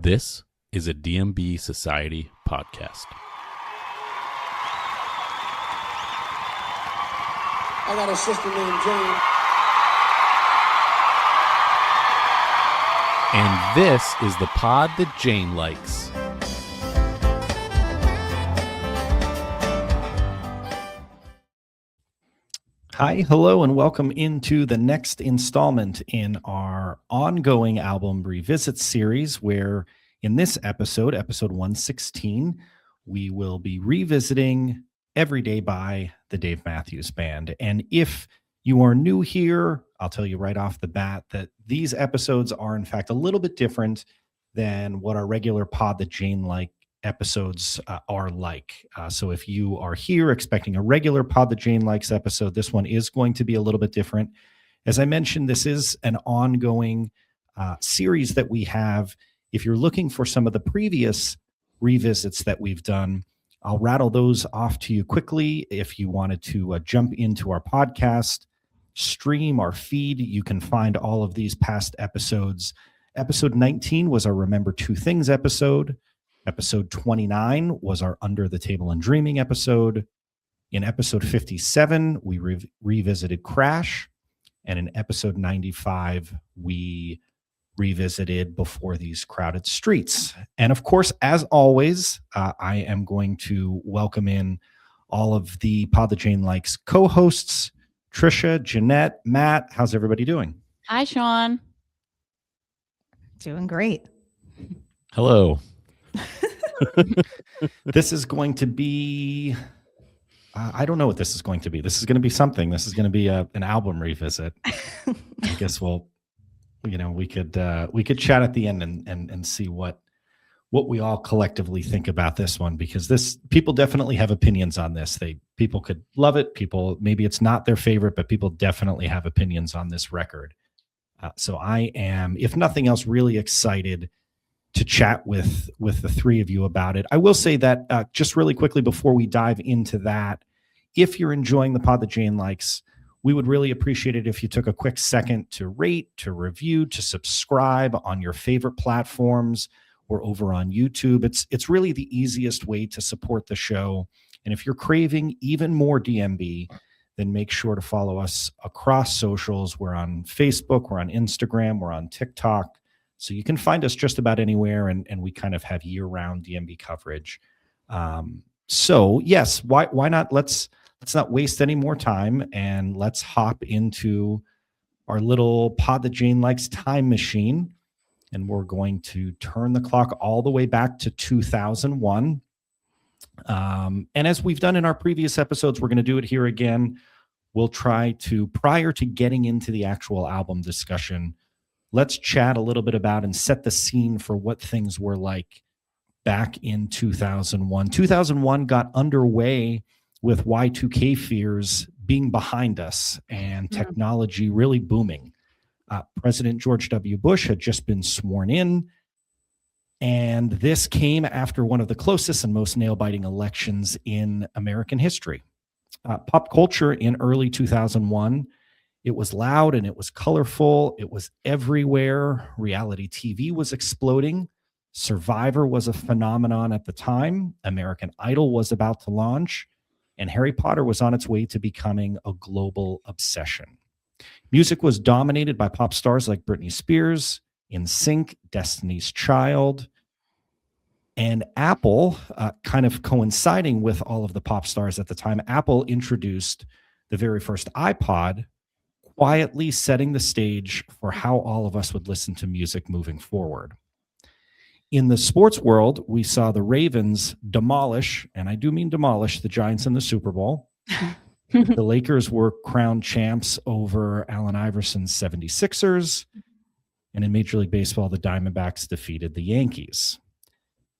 This is a DMB Society podcast. I got a sister named Jane. And this is the pod that Jane likes. Hi, hello, and welcome into the next installment in our ongoing album revisit series, where in this episode, episode 116, we will be revisiting Every Day by the Dave Matthews Band. And if you are new here, I'll tell you right off the bat that these episodes are in fact a little bit different than what our regular Pod That Jane Like episodes are like. So if you are here expecting a regular Pod That Jane Likes episode, this one is going to be a little bit different. As I mentioned, this is an ongoing series that we have. If you're looking for some of the previous revisits that we've done, I'll rattle those off to you quickly. If you wanted to jump into our podcast, stream our feed, you can find all of these past episodes. Episode 19 was our Remember Two Things episode. Episode 29 was our Under the Table and Dreaming episode. In episode 57, we revisited Crash. And in episode 95, we revisited Before These Crowded Streets. And of course, as always, I am going to welcome in all of the Pod That Jane Likes co-hosts, Trisha, Jeanette, Matt. How's everybody doing? Hi, Sean. Doing great. Hello. This is going to be, I don't know what this is going to be. This is going to be something. This is going to be an album revisit. I guess we could chat at the end and see what we all collectively think about this one, because people definitely have opinions on this. People could love it. Maybe it's not their favorite, but people definitely have opinions on this record. So I am, if nothing else, really excited to chat with the three of you about it. I will say that just really quickly before we dive into that, if you're enjoying the Pod That Jane Likes, we would really appreciate it if you took a quick second to rate, to review, to subscribe on your favorite platforms or over on YouTube. It's really the easiest way to support the show. And if you're craving even more DMB, then make sure to follow us across socials. We're on Facebook, we're on Instagram, we're on TikTok. So you can find us just about anywhere, and we kind of have year-round DMB coverage. So yes, why not? Let's not waste any more time, and let's hop into our little Pod That Jane Likes time machine. And we're going to turn the clock all the way back to 2001. And as we've done in our previous episodes, we're going to do it here again. We'll try to, prior to getting into the actual album discussion, let's chat a little bit about and set the scene for what things were like back in 2001. 2001 got underway with Y2K fears being behind us and technology really booming. President George W. Bush had just been sworn in, and this came after one of the closest and most nail-biting elections in American history. Pop culture in early 2001, it was loud and it was colorful. It was everywhere. Reality TV was exploding. Survivor was a phenomenon at the time. American Idol was about to launch, and Harry Potter was on its way to becoming a global obsession. Music was dominated by pop stars like Britney Spears, NSYNC, Destiny's Child, and Apple, kind of coinciding with all of the pop stars at the time. Apple introduced the very first iPod, quietly setting the stage for how all of us would listen to music moving forward. In the sports world, we saw the Ravens demolish, and I do mean demolish, the Giants in the Super Bowl. The Lakers were crowned champs over Allen Iverson's 76ers. And in Major League Baseball, the Diamondbacks defeated the Yankees.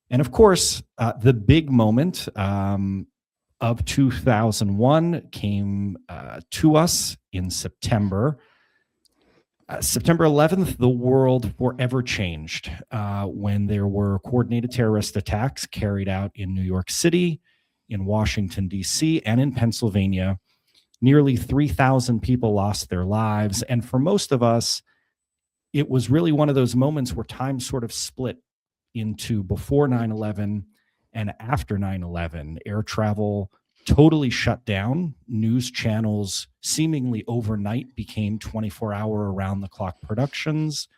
And of course, the big moment of 2001 came to us in September. September 11th, the world forever changed when there were coordinated terrorist attacks carried out in New York City, in Washington, D.C., and in Pennsylvania. Nearly 3,000 people lost their lives. And for most of us, it was really one of those moments where time sort of split into before 9/11 and after 9/11. Air travel totally shut down. News channels seemingly overnight became 24-hour around-the-clock productions,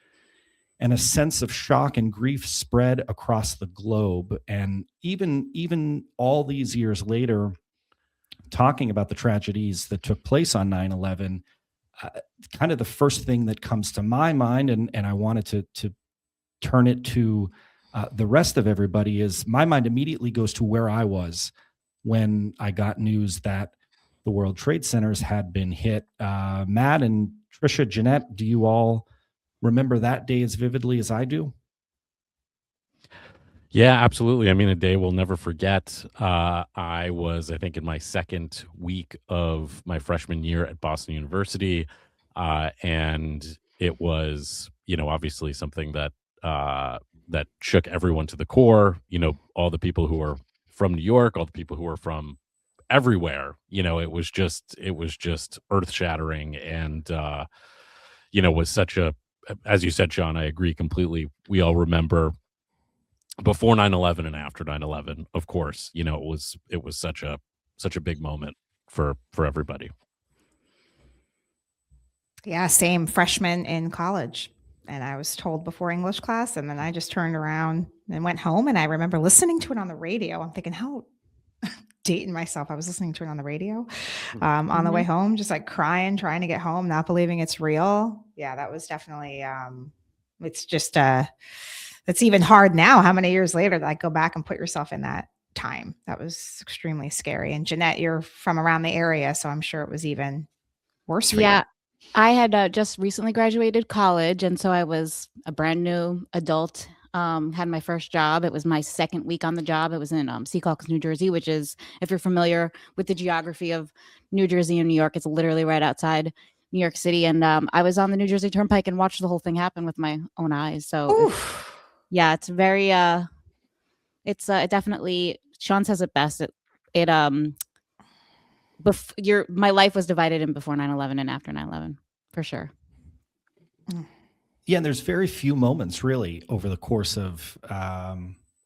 and a sense of shock and grief spread across the globe. And even all these years later, talking about the tragedies that took place on 9/11, uh, kind of the first thing that comes to my mind, and I wanted to turn it to the rest of everybody, is my mind immediately goes to where I was when I got news that the World Trade Centers had been hit. Matt and Trisha, Jeanette, do you all remember that day as vividly as I do? Yeah, absolutely. I mean, a day we'll never forget. I was, I think, in my second week of my freshman year at Boston University, and it was, obviously something that that shook everyone to the core. All the people who are from New York, all the people who are from everywhere. It was just earth shattering, and was such a, as you said, Sean, I agree completely. We all remember before 9/11 and after 9/11, of course. It was such a big moment for everybody. Yeah, same, freshman in college. And I was told before English class, and then I just turned around and went home. And I remember listening to it on the radio. I'm thinking, how dating myself. I was listening to it on the radio on the way home, just like crying, trying to get home, not believing it's real. Yeah, that was definitely, it's just, it's even hard now, how many years later, that go back and put yourself in that time. That was extremely scary. And Jeanette, you're from around the area, so I'm sure it was even worse for you. I had just recently graduated college, and so I was a brand new adult. Had my first job. It was my second week on the job. It was in Secaucus, New Jersey, which is, if you're familiar with the geography of New Jersey and New York, it's literally right outside New York City. And I was on the New Jersey Turnpike and watched the whole thing happen with my own eyes. So it's very, it definitely, Sean says it best. My life was divided in before 9/11 and after 9/11, for sure. Yeah, and there's very few moments really over the course of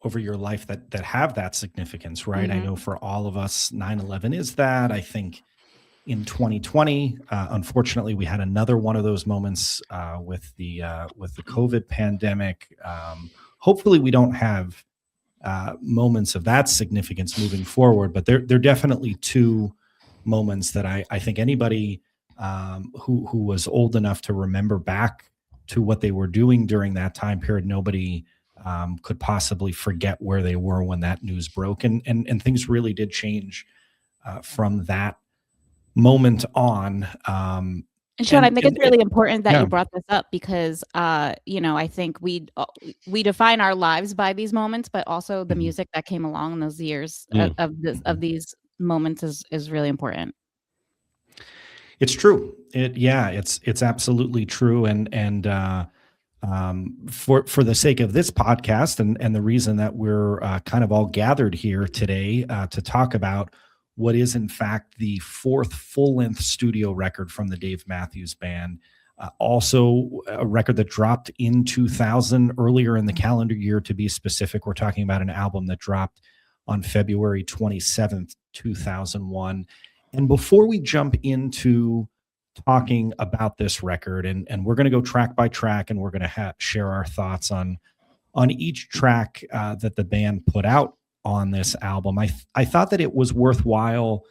over your life that have that significance, right? I know for all of us, 9/11 is that. I think in 2020, unfortunately, we had another one of those moments with the COVID pandemic. Hopefully, we don't have moments of that significance moving forward, but they're definitely two moments that I think anybody who was old enough to remember back to what they were doing during that time period, nobody could possibly forget where they were when that news broke, and things really did change from that moment on. And Sean, I think it's really important that you brought this up because, I think we define our lives by these moments, but also the music that came along in those years of these moments is really important. It's true. It's absolutely true. And for the sake of this podcast and the reason that we're kind of all gathered here today to talk about what is in fact the fourth full-length studio record from the Dave Matthews Band, also a record that dropped in 2000, earlier in the calendar year to be specific. We're talking about an album that dropped on February 27th, 2001. And before we jump into talking about this record, and we're going to go track by track, and we're going to share our thoughts on each track that the band put out on this album, I thought that it was worthwhile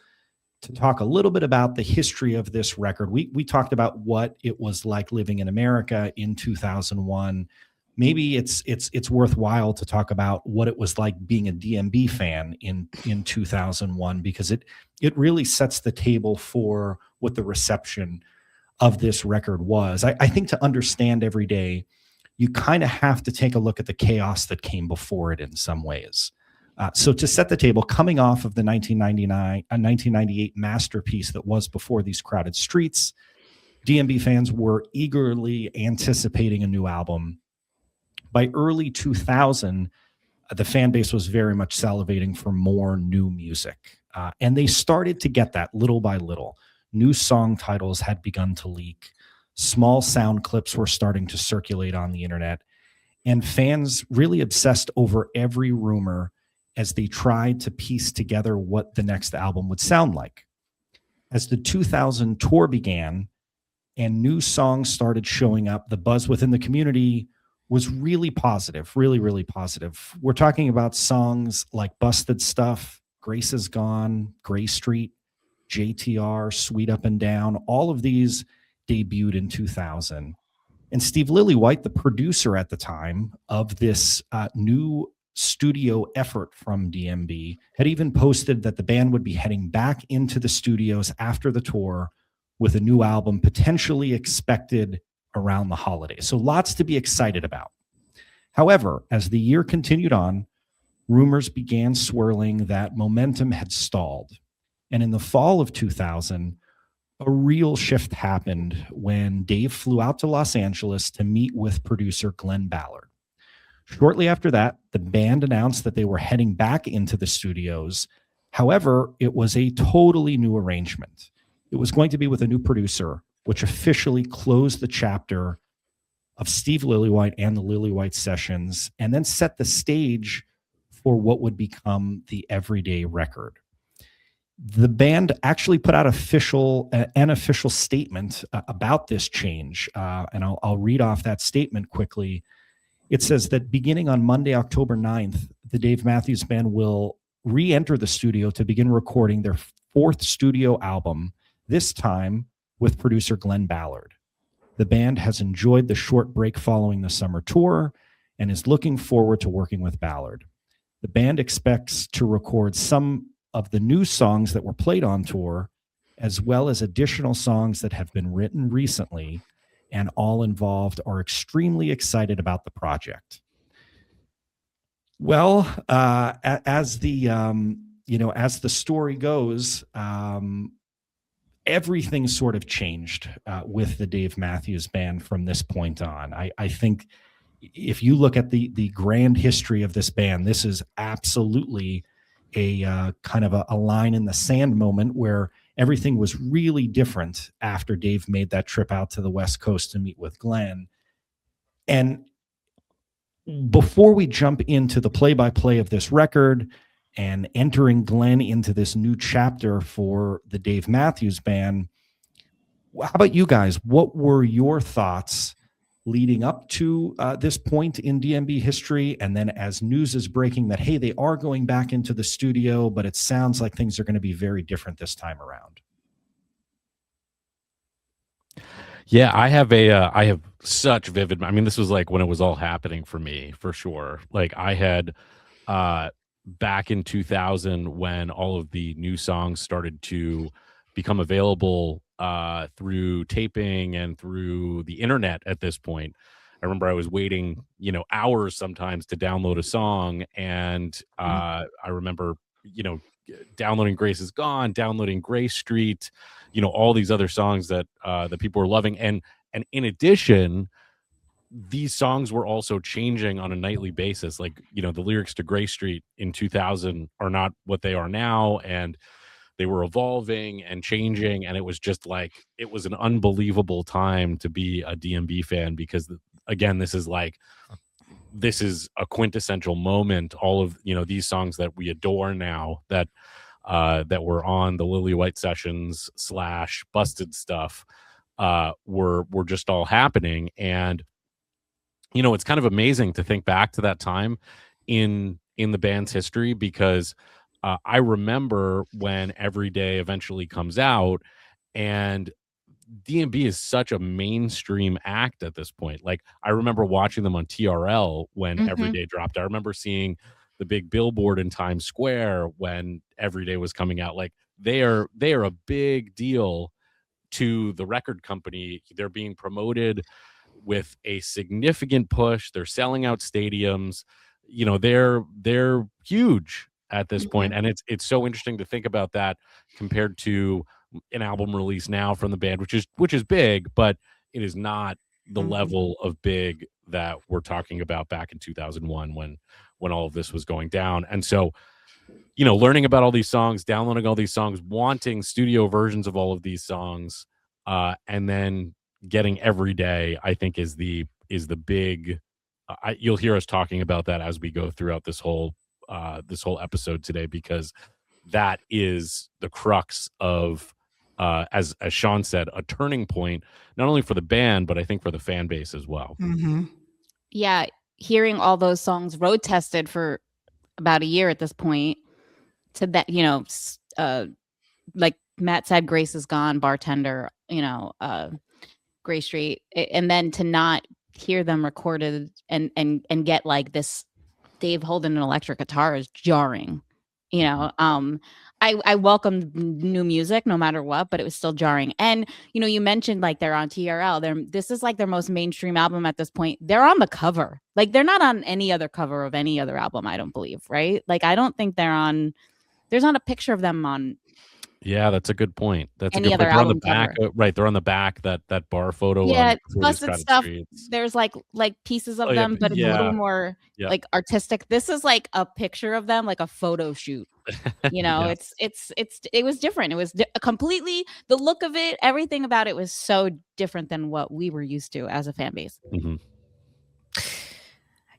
to talk a little bit about the history of this record. We talked about what it was like living in America in 2001. Maybe it's worthwhile to talk about what it was like being a DMB fan in 2001, because it really sets the table for what the reception of this record was. I think to understand Every Day, you kind of have to take a look at the chaos that came before it in some ways. So to set the table, coming off of the 1998 masterpiece that was Before These Crowded Streets, DMB fans were eagerly anticipating a new album. By early 2000, the fan base was very much salivating for more new music. And they started to get that little by little. New song titles had begun to leak. Small sound clips were starting to circulate on the internet. and fans really obsessed over every rumor as they tried to piece together what the next album would sound like. As the 2000 tour began and new songs started showing up, the buzz within the community was really positive, really, really positive. We're talking about songs like Busted Stuff, Grace Is Gone, Gray Street, JTR, Sweet Up and Down. All of these debuted in 2000. And Steve Lillywhite, the producer at the time of this new studio effort from DMB, had even posted that the band would be heading back into the studios after the tour with a new album potentially expected around the holidays. So lots to be excited about. However, as the year continued on, rumors began swirling that momentum had stalled. And in the fall of 2000, a real shift happened when Dave flew out to Los Angeles to meet with producer Glenn Ballard. Shortly after that, the band announced that they were heading back into the studios. However, it was a totally new arrangement. It was going to be with a new producer, which officially closed the chapter of Steve Lillywhite and the Lillywhite Sessions, and then set the stage for what would become the Everyday record. The band actually put out an official statement about this change, and I'll read off that statement quickly. It says that beginning on Monday, October 9th, the Dave Matthews Band will re-enter the studio to begin recording their fourth studio album, this time with producer Glenn Ballard. The band has enjoyed the short break following the summer tour and is looking forward to working with Ballard. The band expects to record some of the new songs that were played on tour, as well as additional songs that have been written recently, and all involved are extremely excited about the project. Well, as the story goes, everything sort of changed with the Dave Matthews Band from this point on. I think if you look at the grand history of this band, this is absolutely a kind of a line in the sand moment where everything was really different after Dave made that trip out to the West Coast to meet with Glenn. And before we jump into the play-by-play of this record and entering Glenn into this new chapter for the Dave Matthews Band, how about you guys? What were your thoughts leading up to this point in DMB history? And then as news is breaking that, hey, they are going back into the studio, but it sounds like things are going to be very different this time around. Yeah, I have such vivid, I mean, this was like when it was all happening for me, for sure. Like I had back in 2000 when all of the new songs started to become available through taping and through the internet at this point. I remember I was waiting, hours sometimes to download a song. And I remember, downloading Grace Is Gone, downloading Gray Street, all these other songs that people were loving. And in addition, these songs were also changing on a nightly basis. Like, the lyrics to Gray Street in 2000 are not what they are now. And they were evolving and changing. And it was just like, it was an unbelievable time to be a DMB fan because, again, this is a quintessential moment. All of, these songs that we adore now that were on the Lillywhite Sessions / Busted Stuff were just all happening. And it's kind of amazing to think back to that time in the band's history because I remember when Everyday eventually comes out, and DMB is such a mainstream act at this point. Like I remember watching them on TRL when Everyday dropped. I remember seeing the big billboard in Times Square when Everyday was coming out. Like they are a big deal to the record company. They're being promoted with a significant push. They're selling out stadiums. They're huge at this point. And it's so interesting to think about that compared to an album release now from the band, which is big, but it is not the level of big that we're talking about back in 2001 when all of this was going down. And so, learning about all these songs, downloading all these songs, wanting studio versions of all of these songs, and then getting Everyday, I think is the big you'll hear us talking about that as we go throughout this whole episode today, because that is the crux of, as Sean said, a turning point, not only for the band, but I think for the fan base as well. Mm-hmm. Yeah, hearing all those songs road tested for about a year at this point, to that, like Matt said, Grace is Gone, Bartender, Gray Street, and then to not hear them recorded and get like this Dave holding an electric guitar is jarring. I welcome new music no matter what, but it was still jarring. And you mentioned like they're on TRL. This is like their most mainstream album at this point. They're on the cover. Like they're not on any other cover of any other album, I don't believe, right? Like I don't think there's not a picture of them on. Yeah, that's a good point. That's any a good other point. They're on the album back, cover. right? They're on the back, that bar photo. Yeah, on it's busted stuff. Streets. There's like pieces of Oh, yeah, them, but it's a little more Yeah. like artistic. This is like a picture of them, like a photo shoot. Yeah. It was different. It was completely, the look of it, everything about it was so different than what we were used to as a fan base. Mm-hmm.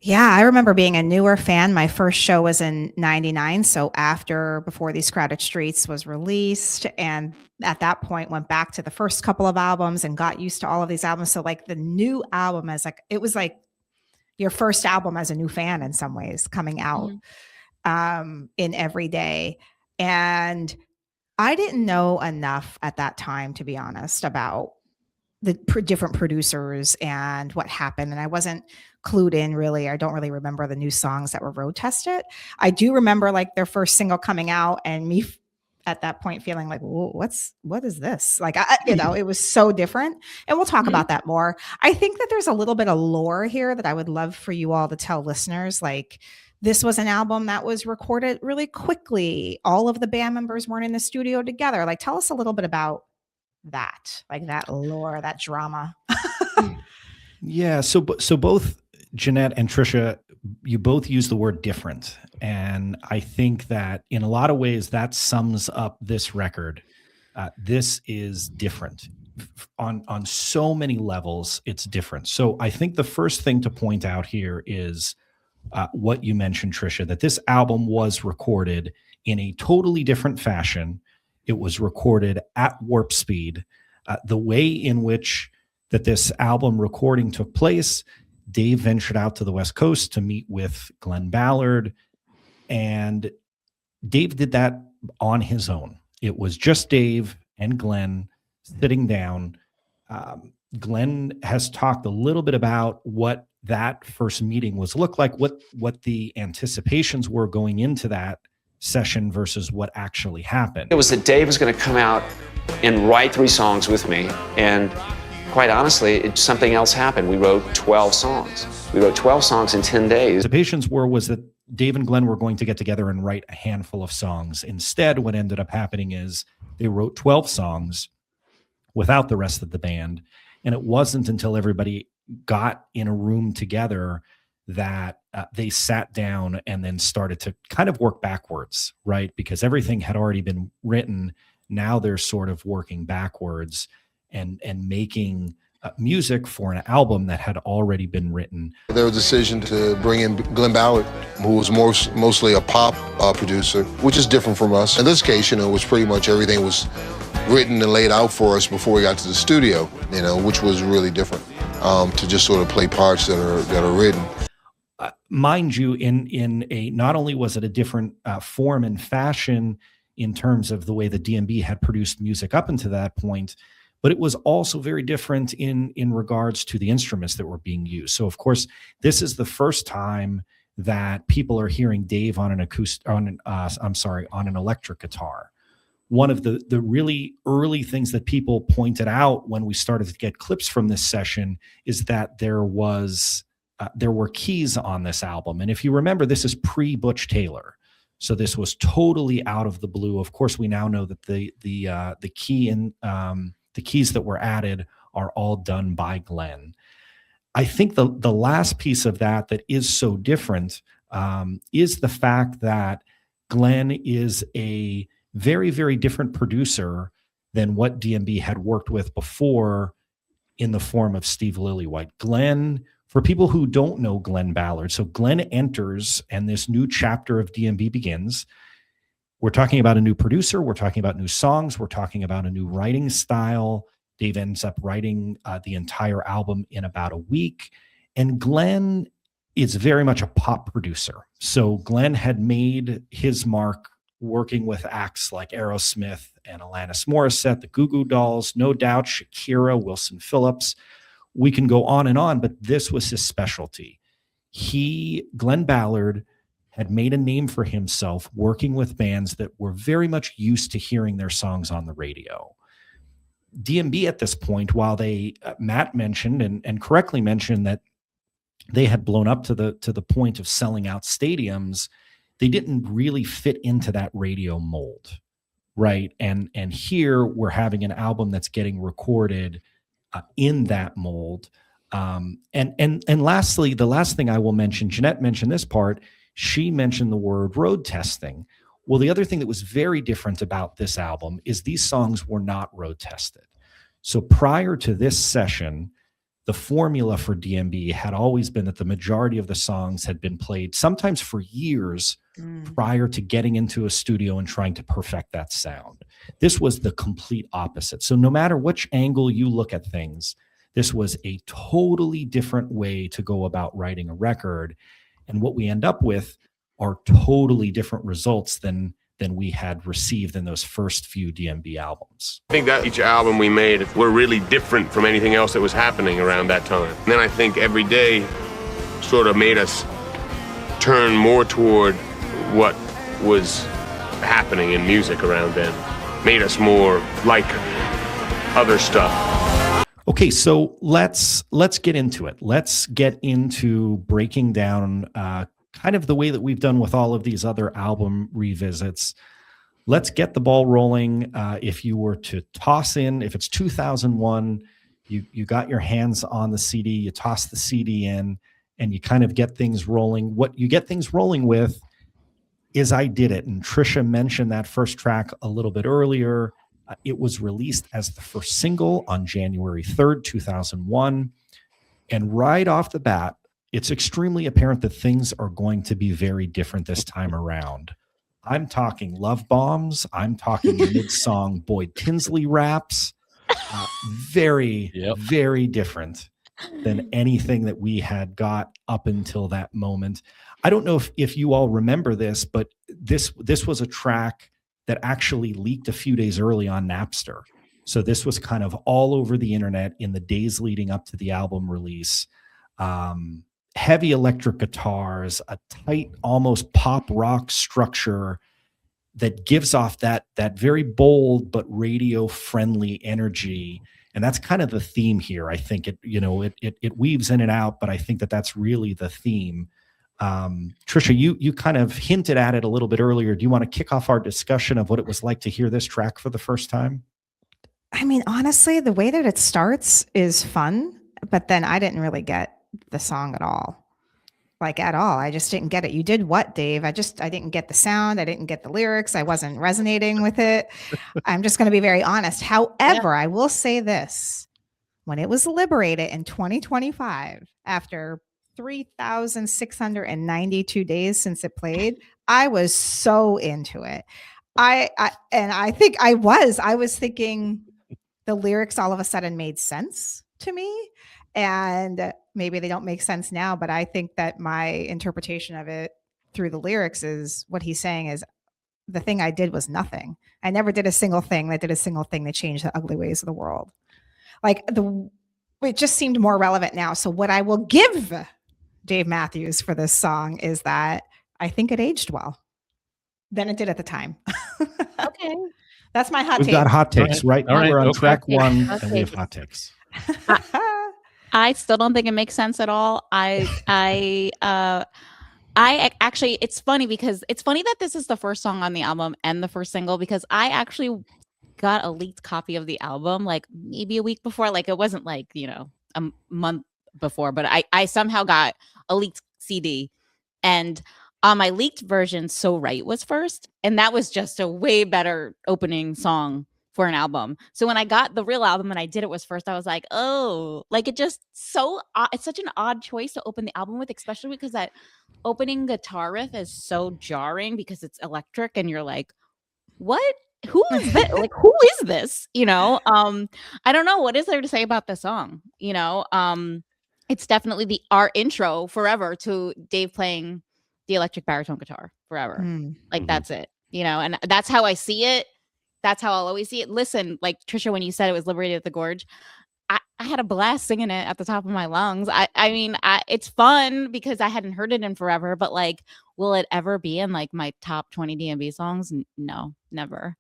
Yeah, I remember being a newer fan. My first show was in 99. So before These Crowded Streets was released. And at that point went back to the first couple of albums and got used to all of these albums. So like the new album it was like your first album as a new fan in some ways coming out in every day. And I didn't know enough at that time, to be honest, about the different producers and what happened. And I wasn't clued in really. I don't really remember the new songs that were road tested. I do remember like their first single coming out and me at that point feeling like, what is this? Like, it was so different. And we'll talk about that more. I think that there's a little bit of lore here that I would love for you all to tell listeners. Like, this was an album that was recorded really quickly. All of the band members weren't in the studio together. Like, tell us a little bit about that, like that lore, that drama. Yeah. So both Jeanette and Trisha, you both use the word different. And I think that in a lot of ways that sums up this record. This is different on so many levels. It's different. So I think the first thing to point out here is what you mentioned, Trisha, that this album was recorded in a totally different fashion. It was recorded at warp speed. The way in which that this album recording took place, Dave ventured out to the West Coast to meet with Glenn Ballard, and Dave did that on his own. It was just Dave and Glenn sitting down. Glenn has talked a little bit about what that first meeting was look like, what the anticipations were going into that session versus what actually happened. It was that Dave was going to come out and write 3 songs with me, and quite honestly, something else happened. We wrote 12 songs. We wrote 12 songs in 10 days. Anticipations was that Dave and Glenn were going to get together and write a handful of songs. Instead, what ended up happening is they wrote 12 songs without the rest of the band, and it wasn't until everybody got in a room together that they sat down and then started to kind of work backwards, right? Because everything had already been written. Now they're sort of working backwards and making music for an album that had already been written. There was a decision to bring in Glenn Ballard, who was mostly a pop producer, which is different from us. In this case, it was pretty much everything was written and laid out for us before we got to the studio, which was really different, to just sort of play parts that are written. Mind you, in a not only was it a different form and fashion in terms of the way the DMB had produced music up until that point, but it was also very different in regards to the instruments that were being used. So, of course, this is the first time that people are hearing Dave on an electric guitar. One of the really early things that people pointed out when we started to get clips from this session is that there were keys on this album. And if you remember, this is pre-Butch Taylor. So this was totally out of the blue. Of course, we now know that the keys that were added are all done by Glenn. I think the last piece of that is so different is the fact that Glenn is a very, very different producer than what DMB had worked with before in the form of Steve Lillywhite. Glenn, For people who don't know Glenn Ballard, so Glenn enters and this new chapter of DMB begins. We're talking about a new producer. We're talking about new songs. We're talking about a new writing style. Dave ends up writing the entire album in about a week. And Glenn is very much a pop producer. So Glenn had made his mark working with acts like Aerosmith and Alanis Morissette, the Goo Goo Dolls, no doubt Shakira, Wilson Phillips. We can go on, but this was his specialty. Glenn Ballard, had made a name for himself working with bands that were very much used to hearing their songs on the radio. DMB at this point, while Matt mentioned and correctly mentioned that they had blown up to the point of selling out stadiums, they didn't really fit into that radio mold, right? And here we're having an album that's getting recorded in that mold. And lastly, the last thing I will mention, Jeanette mentioned this part. She mentioned the word road testing. Well, the other thing that was very different about this album is these songs were not road tested. So prior to this session, the formula for DMB had always been that the majority of the songs had been played sometimes for years prior to getting into a studio and trying to perfect that sound. This was the complete opposite. So no matter which angle you look at things, this was a totally different way to go about writing a record. And what we end up with are totally different results than we had received in those first few DMB albums. I think that each album we made were really different from anything else that was happening around that time. And then I think every day sort of made us turn more toward what was happening in music around then. Made us more like other stuff. Okay, so let's get into it. Let's get into breaking down kind of the way that we've done with all of these other album revisits. Let's get the ball rolling. If you were to toss in, if it's 2001, you got your hands on the CD, you toss the CD in, and you kind of get things rolling. What you get things rolling with is I Did It. And Trisha mentioned that first track a little bit earlier. It was released as the first single on January 3rd, 2001. And right off the bat, it's extremely apparent that things are going to be very different this time around. I'm talking love bombs. I'm talking mid-song Boyd Tinsley raps. Very different than anything that we had got up until that moment. I don't know if you all remember this, but this was a track that actually leaked a few days early on Napster. So this was kind of all over the internet in the days leading up to the album release. Heavy electric guitars, a tight, almost pop rock structure that gives off that very bold but radio friendly energy. And that's kind of the theme here. I think it weaves in and out, but I think that's really the theme. Trisha, you kind of hinted at it a little bit earlier. Do you want to kick off our discussion of what it was like to hear this track for the first time? I mean, honestly, the way that it starts is fun, but then I didn't really get the song at all. Like at all. I just didn't get it. You did what, Dave? I didn't get the sound. I didn't get the lyrics. I wasn't resonating with it. I'm just going to be very honest. However, I will say this. When it was liberated in 2025, after 3,692 days since it played, I was so into it. I think I was thinking the lyrics all of a sudden made sense to me. And maybe they don't make sense now, but I think that my interpretation of it through the lyrics is what he's saying is the thing I did was nothing. I never did a single thing that changed the ugly ways of the world. It just seemed more relevant now. So what I will give Dave Matthews for this song is that I think it aged well than it did at the time. Okay. That's my hot We've take. got hot takes, right? All right. We're on Okay. track one Okay. and we have hot takes. I still don't think it makes sense at all. I actually, it's funny that this is the first song on the album and the first single, because I actually got a leaked copy of the album like maybe a week before. Like it wasn't like, a month before, but I somehow got a leaked CD, and on my leaked version, So Right was first. And that was just a way better opening song for an album. So when I got the real album and I did It Was First, I was like, oh, like it just so it's such an odd choice to open the album with, especially because that opening guitar riff is so jarring because it's electric and you're like, what? Who is this? Like, who is this? You know, I don't know. What is there to say about the song? You know, it's definitely our intro forever to Dave playing the electric baritone guitar forever. Like, that's it, you know, and that's how I see it. That's how I'll always see it. Listen, like Trisha, when you said it was Liberated at the Gorge, I had a blast singing it at the top of my lungs. I mean, it's fun because I hadn't heard it in forever, but like, will it ever be in like my top 20 DMB songs? No, never.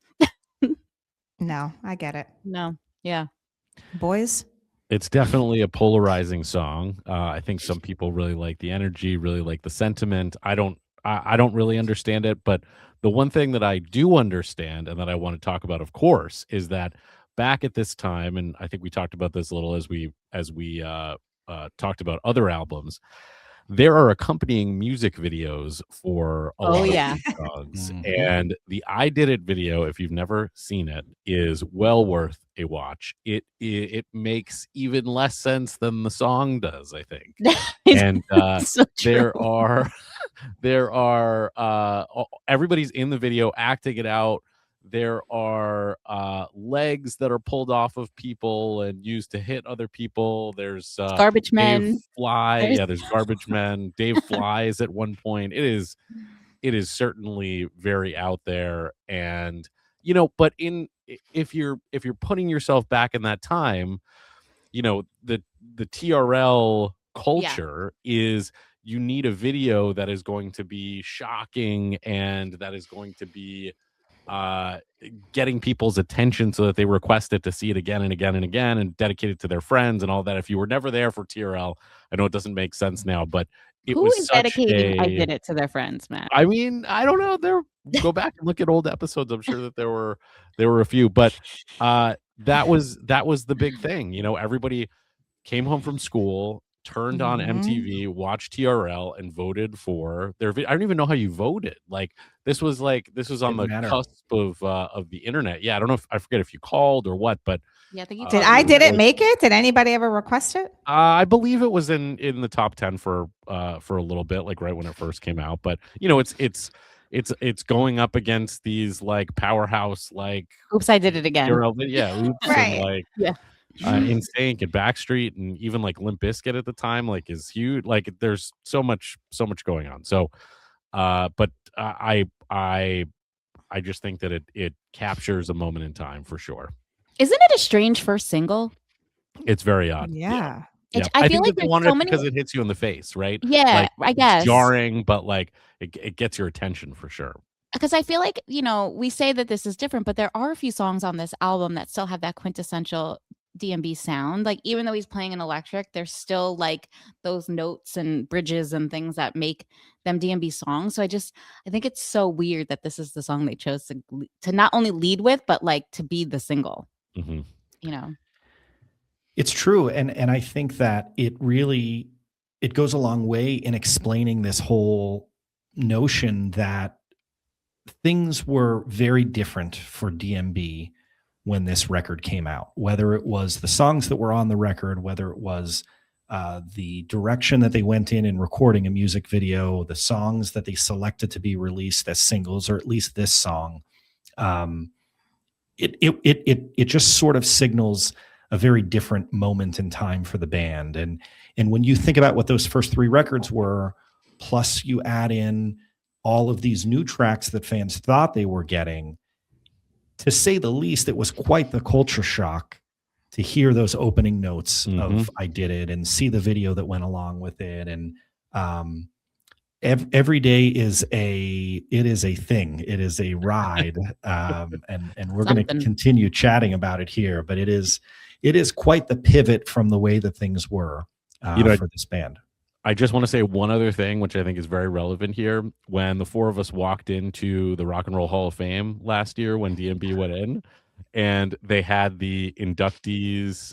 No, I get it. No. Yeah. Boys? It's definitely a polarizing song. I think some people really like the energy, really like the sentiment. I don't really understand it, but the one thing that I do understand and that I want to talk about, of course, is that back at this time, and I think we talked about this a little as we talked about other albums, there are accompanying music videos for a lot of these songs. And the I Did It video, if you've never seen it, is well worth a watch. It makes even less sense than the song does, I think. And so there are everybody's in the video acting it out. There are legs that are pulled off of people and used to hit other people. There's garbage men. There's garbage men. Dave flies at one point. It is certainly very out there. And you know, but if you're putting yourself back in that time, you know, the TRL culture is, you need a video that is going to be shocking and that is going to be getting people's attention so that they request it to see it again and again and again and dedicate it to their friends and all that. If you were never there for TRL, I know it doesn't make sense now, but it Who was is such dedicating I Did It to their friends, Matt? I mean, I don't know. Go back and look at old episodes. I'm sure that there were a few, but that was the big thing. You know, everybody came home from school, turned on MTV, watched TRL, and voted for their video. I don't even know how you voted. Like this was on the cusp of the internet. Yeah, I don't know I forget if you called or what, but yeah, I think you did. I Did It make it? Did anybody ever request it? I believe it was in the top 10 for a little bit, like right when it first came out. But you know, it's going up against these like powerhouse like Oops, I Did It Again. Yeah, Oops, right. And, like yeah. NSYNC and Backstreet and even like Limp Bizkit at the time like is huge. Like there's so much going on. So but I just think that it captures a moment in time for sure. Isn't it a strange first single? It's very odd. Yeah. I think feel like they there's wanted so it many because it hits you in the face, right? Yeah, like, I guess. It's jarring, but like it gets your attention for sure. Because I feel like, you know, we say that this is different, but there are a few songs on this album that still have that quintessential DMB sound. Like even though he's playing an electric, there's still like those notes and bridges and things that make them DMB songs. So I think it's so weird that this is the song they chose to not only lead with, but like to be the single. Mm-hmm. You know, it's true, and I think that it goes a long way in explaining this whole notion that things were very different for DMB when this record came out, whether it was the songs that were on the record, whether it was the direction that they went in recording a music video, the songs that they selected to be released as singles, or at least this song. It just sort of signals a very different moment in time for the band. And when you think about what those first three records were, plus you add in all of these new tracks that fans thought they were getting, to say the least, it was quite the culture shock to hear those opening notes of I Did It and see the video that went along with it. And every day is a thing. It is a ride. And we're going to continue chatting about it here, but it is quite the pivot from the way that things were for this band. I just want to say one other thing, which I think is very relevant here. When the four of us walked into the Rock and Roll Hall of Fame last year when DMB went in, and they had the inductees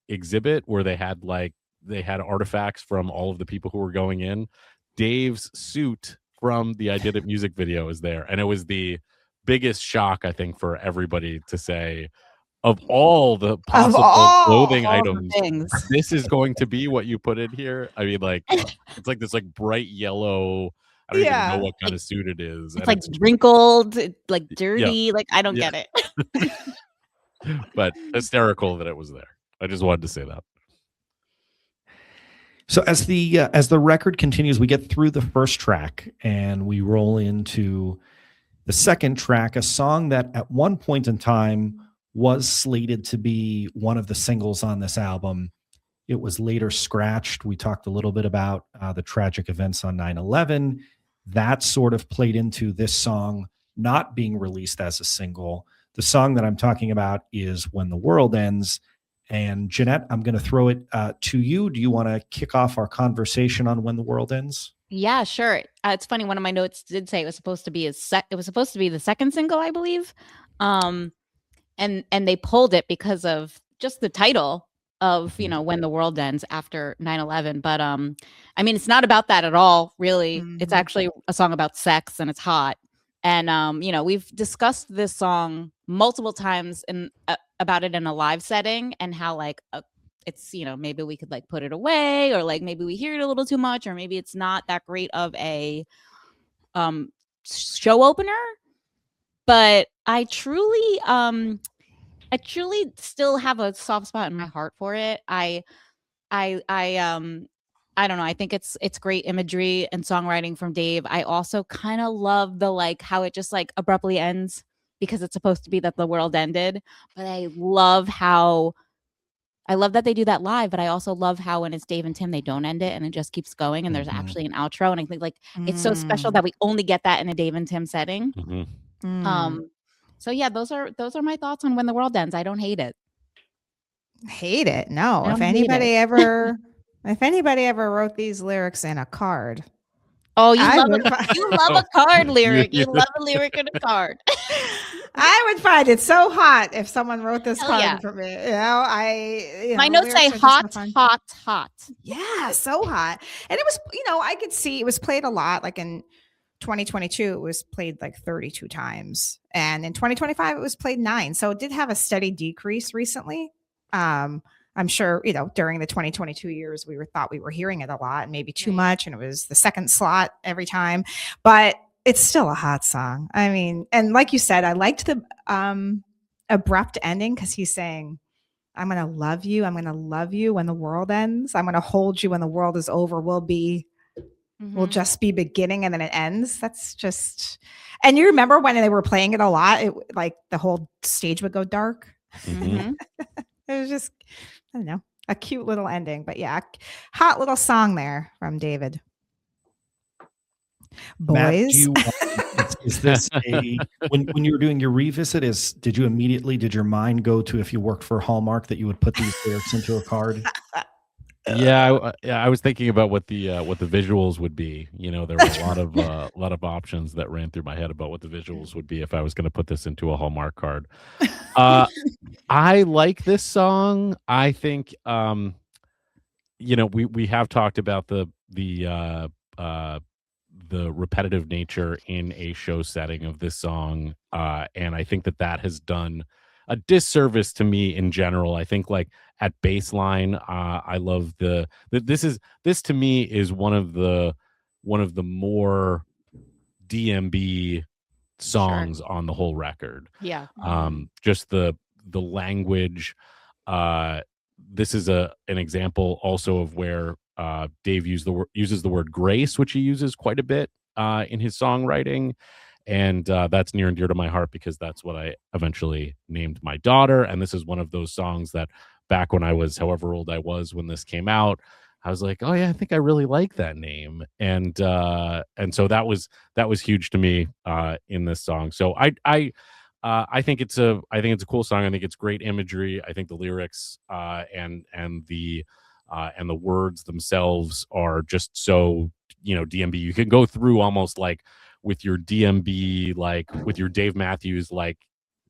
exhibit where they had artifacts from all of the people who were going in. Dave's suit from the I Did It music video is there, and it was the biggest shock, I think, for everybody to say, of all the Of possible all clothing All the items, things. this is going to be what you put in here. I mean, like, it's like this like bright yellow. I don't even know Yeah. what kind of suit it is. It's And like wrinkled, like dirty. Like I don't yeah. get it. But hysterical that it was there. I just wanted to say that. So as the record continues, we get through the first track and we roll into the second track, a song that at one point in time was slated to be one of the singles on this album. It was later scratched. We talked a little bit about the tragic events on 9/11. That sort of played into this song not being released as a single. The song that I'm talking about is When the World Ends. And Jeanette, I'm going to throw it to you. Do you want to kick off our conversation on When the World Ends? Yeah, sure. It's funny. One of my notes did say it was supposed to be it was supposed to be the second single, I believe. And they pulled it because of just the title of, When the World Ends after 9/11. But I mean, it's not about that at all, really. It's actually a song about sex and it's hot. And we've discussed this song multiple times about it in a live setting and how like it's maybe we could like put it away, or like maybe we hear it a little too much, or maybe it's not that great of a show opener. But I truly still have a soft spot in my heart for it. I don't know. I think it's great imagery and songwriting from Dave. I also kind of love the like how it just like abruptly ends because it's supposed to be that the world ended. But I love that they do that live, but I also love how when it's Dave and Tim, they don't end it and it just keeps going and there's actually an outro. And I think like it's so special that we only get that in a Dave and Tim setting. So yeah, those are my thoughts on When the World Ends. I don't hate it. Hate it? No. I If don't hate anybody it. ever wrote these lyrics in a card, Oh, you I love would you love a card lyric. You love a lyric in a card. I would find it so hot if someone wrote this Hell card yeah. for me. My notes say lyrics are just hot, so fun. hot, hot. Yeah, so hot. And it was, I could see it was played a lot. Like in 2022, it was played like 32 times. And in 2025, it was played 9. So it did have a steady decrease recently. I'm sure, during the 2022 years, thought we were hearing it a lot and maybe too much. And it was the second slot every time. But it's still a hot song. I mean, and like you said, I liked the abrupt ending because he's saying, I'm going to love you. I'm going to love you when the world ends. I'm going to hold you when the world is over. We'll just be beginning and then it ends. That's just, and you remember when they were playing it a lot, like the whole stage would go dark. It was just, I don't know, a cute little ending, but yeah, hot little song there from David. Boys. Matt, is this when you were doing your revisit, did your mind go to, if you worked for Hallmark, that you would put these lyrics into a card? Yeah, I was thinking about what the visuals would be. There were a lot of options that ran through my head about what the visuals would be if I was going to put this into a Hallmark card. I like this song. I think we have talked about the repetitive nature in a show setting of this song, and I think that has done a disservice to me in general. I think like at baseline, I love this to me is one of the more DMB songs on the whole record. Yeah. Just the language. This is an example also of where Dave uses the word grace, which he uses quite a bit in his songwriting. And that's near and dear to my heart because that's what I eventually named my daughter. And this is one of those songs that back when I was however old I was when this came out, I was like, oh yeah, I think I really like that name. And so that was huge to me in this song. So I think it's a cool song. I think it's great imagery. I think the lyrics and the words themselves are just so DMB. You can go through almost like with your DMB, like with your Dave Matthews like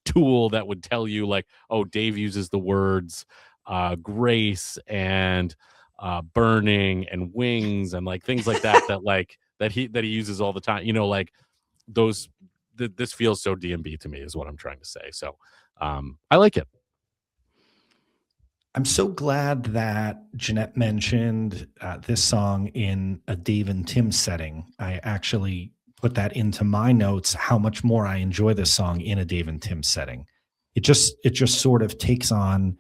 tool that would tell you like, oh, Dave uses the words grace and burning and wings and like things like that that he uses all the time. Like those this feels so DMB to me is what I'm trying to say. So I like it. I'm so glad that Jeanette mentioned this song in a Dave and Tim setting. I actually put that into my notes, how much more I enjoy this song in a Dave and Tim setting. It just sort of takes on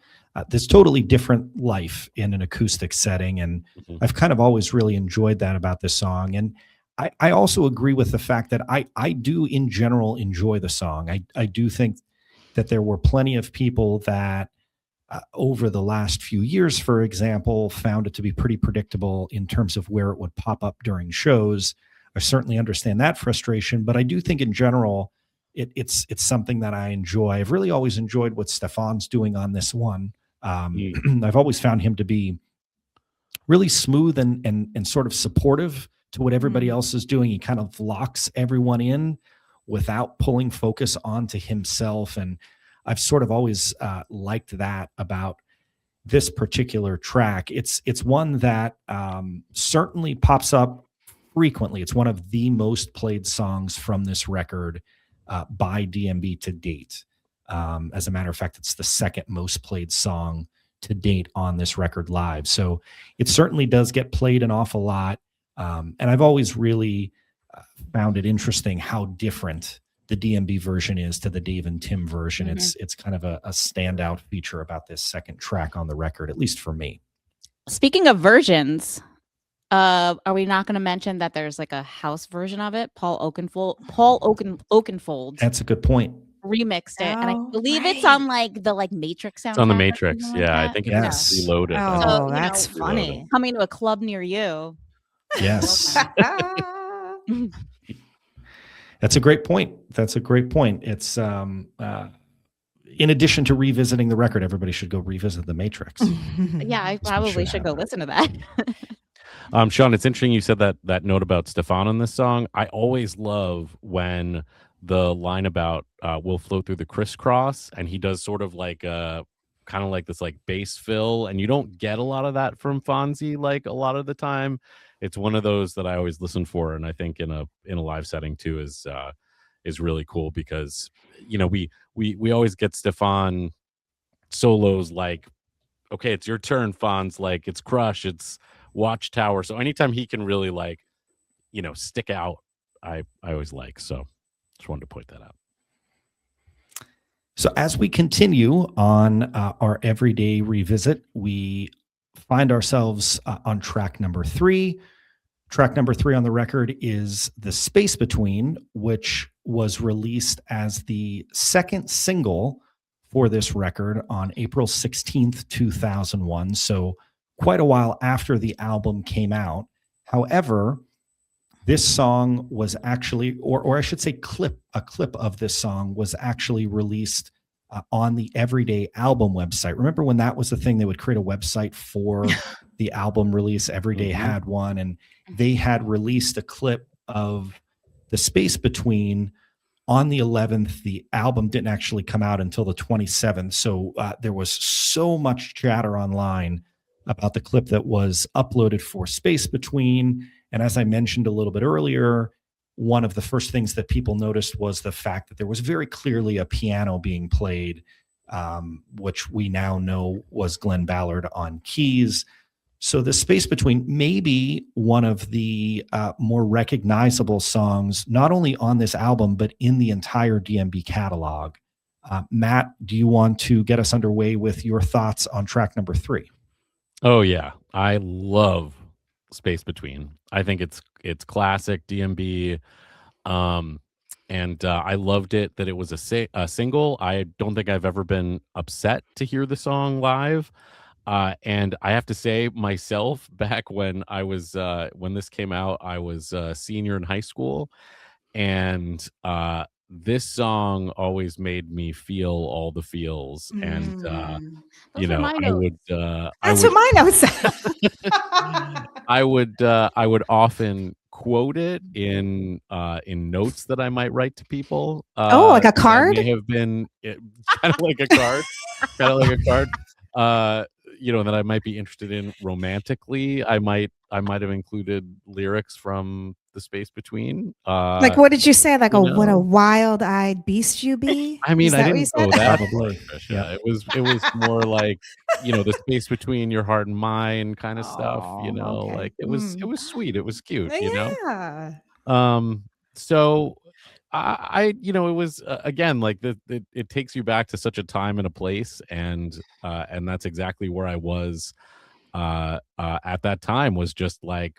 this totally different life in an acoustic setting. And I've kind of always really enjoyed that about this song. And I also agree with the fact that I do in general enjoy the song. I do think that there were plenty of people that over the last few years, for example, found it to be pretty predictable in terms of where it would pop up during shows. I certainly understand that frustration, but I do think in general, it's something that I enjoy. I've really always enjoyed what Stefan's doing on this one. I've always found him to be really smooth and sort of supportive to what everybody else is doing. He kind of locks everyone in without pulling focus onto himself. And I've sort of always liked that about this particular track. It's one that certainly pops up frequently. It's one of the most played songs from this record by DMB to date. As a matter of fact, it's the second most played song to date on this record live. So it certainly does get played an awful lot. And I've always really found it interesting how different the DMB version is to the Dave and Tim version. It's kind of a standout feature about this second track on the record, at least for me. Speaking of versions, are we not going to mention that there's like a house version of it? Paul Oakenfold. That's a good point. Remixed it, and I believe it's on like the Matrix soundtrack. It's on the Matrix. Like Yeah, that. I think it's reloaded. Oh, So, that's funny. Coming to a club near you. Yes. That's a great point. It's in addition to revisiting the record, everybody should go revisit the Matrix. Yeah, I probably should go listen to that. Sean, it's interesting you said that note about Stefan on this song. I always love when the line about we'll flow through the crisscross, and he does sort of like kind of like this like bass fill, and you don't get a lot of that from Fonzie like a lot of the time. It's one of those that I always listen for, and I think in a live setting too is really cool because we always get Stefan solos like, okay, it's your turn, Fonz, like it's Crush, it's Watchtower. So anytime he can really like stick out, I always like. So just wanted to point that out. So as we continue on our everyday revisit, we find ourselves on track number 3. Track number 3 on the record is The Space Between, which was released as the second single for this record on April 16th, 2001. So quite a while after the album came out. However, this song was actually, or I should say a clip of this song was actually released on the Everyday album website. Remember when that was the thing? They would create a website for the album release. Everyday had one, and they had released a clip of The Space Between on the 11th. The album didn't actually come out until the 27th. So there was so much chatter online about the clip that was uploaded for Space Between. And as I mentioned a little bit earlier, one of the first things that people noticed was the fact that there was very clearly a piano being played, which we now know was Glenn Ballard on keys. So The Space Between may be one of the more recognizable songs, not only on this album, but in the entire DMB catalog. Matt, do you want to get us underway with your thoughts on track number 3? Oh yeah, I love Space Between. I think it's classic DMB, and I loved it that it was a single. I don't think I've ever been upset to hear the song live, and I have to say myself, back when I was when this came out, I was a senior in high school, and this song always made me feel all the feels, and I would That's what my notes said. I would often quote it in notes that I might write to people. Like a card? May have been kind of like a card, that I might be interested in romantically. I might have included lyrics from the space between. Like, what did you say? Like, you oh, what a know? wild-eyed beast you be? I mean, Is I that what you didn't go said? that Probably. far, Trisha. It was more like, the space between your heart and mind kind of stuff, Oh, okay. like it was sweet. It was cute, Yeah. So it was again like it takes you back to such a time and a place, and that's exactly where I was at that time. Was just like,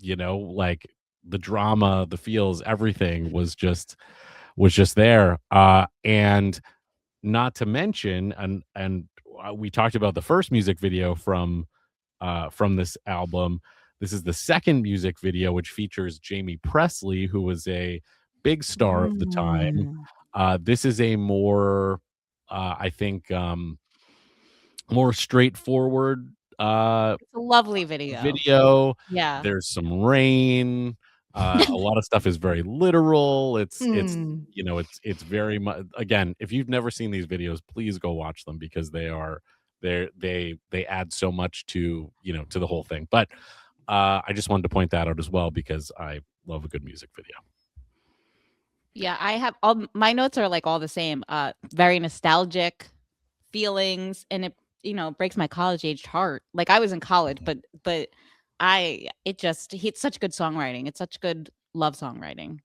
like the drama, the feels, everything was just there, and not to mention, and we talked about the first music video from this album. This is the second music video, which features Jamie Presley, who was a big star of the time. Mm. This is a more, I think, more straightforward It's a lovely video. video. Yeah. There's some rain. A lot of stuff is very literal. It's Hmm. it's very much, again, if you've never seen these videos, please go watch them, because they add so much to to the whole thing. But I just wanted to point that out as well, because I love a good music video. Yeah, I have all my notes are like all the same. Very nostalgic feelings, and it breaks my college aged heart. Like, I was in college, but it's such good songwriting. It's such good love songwriting.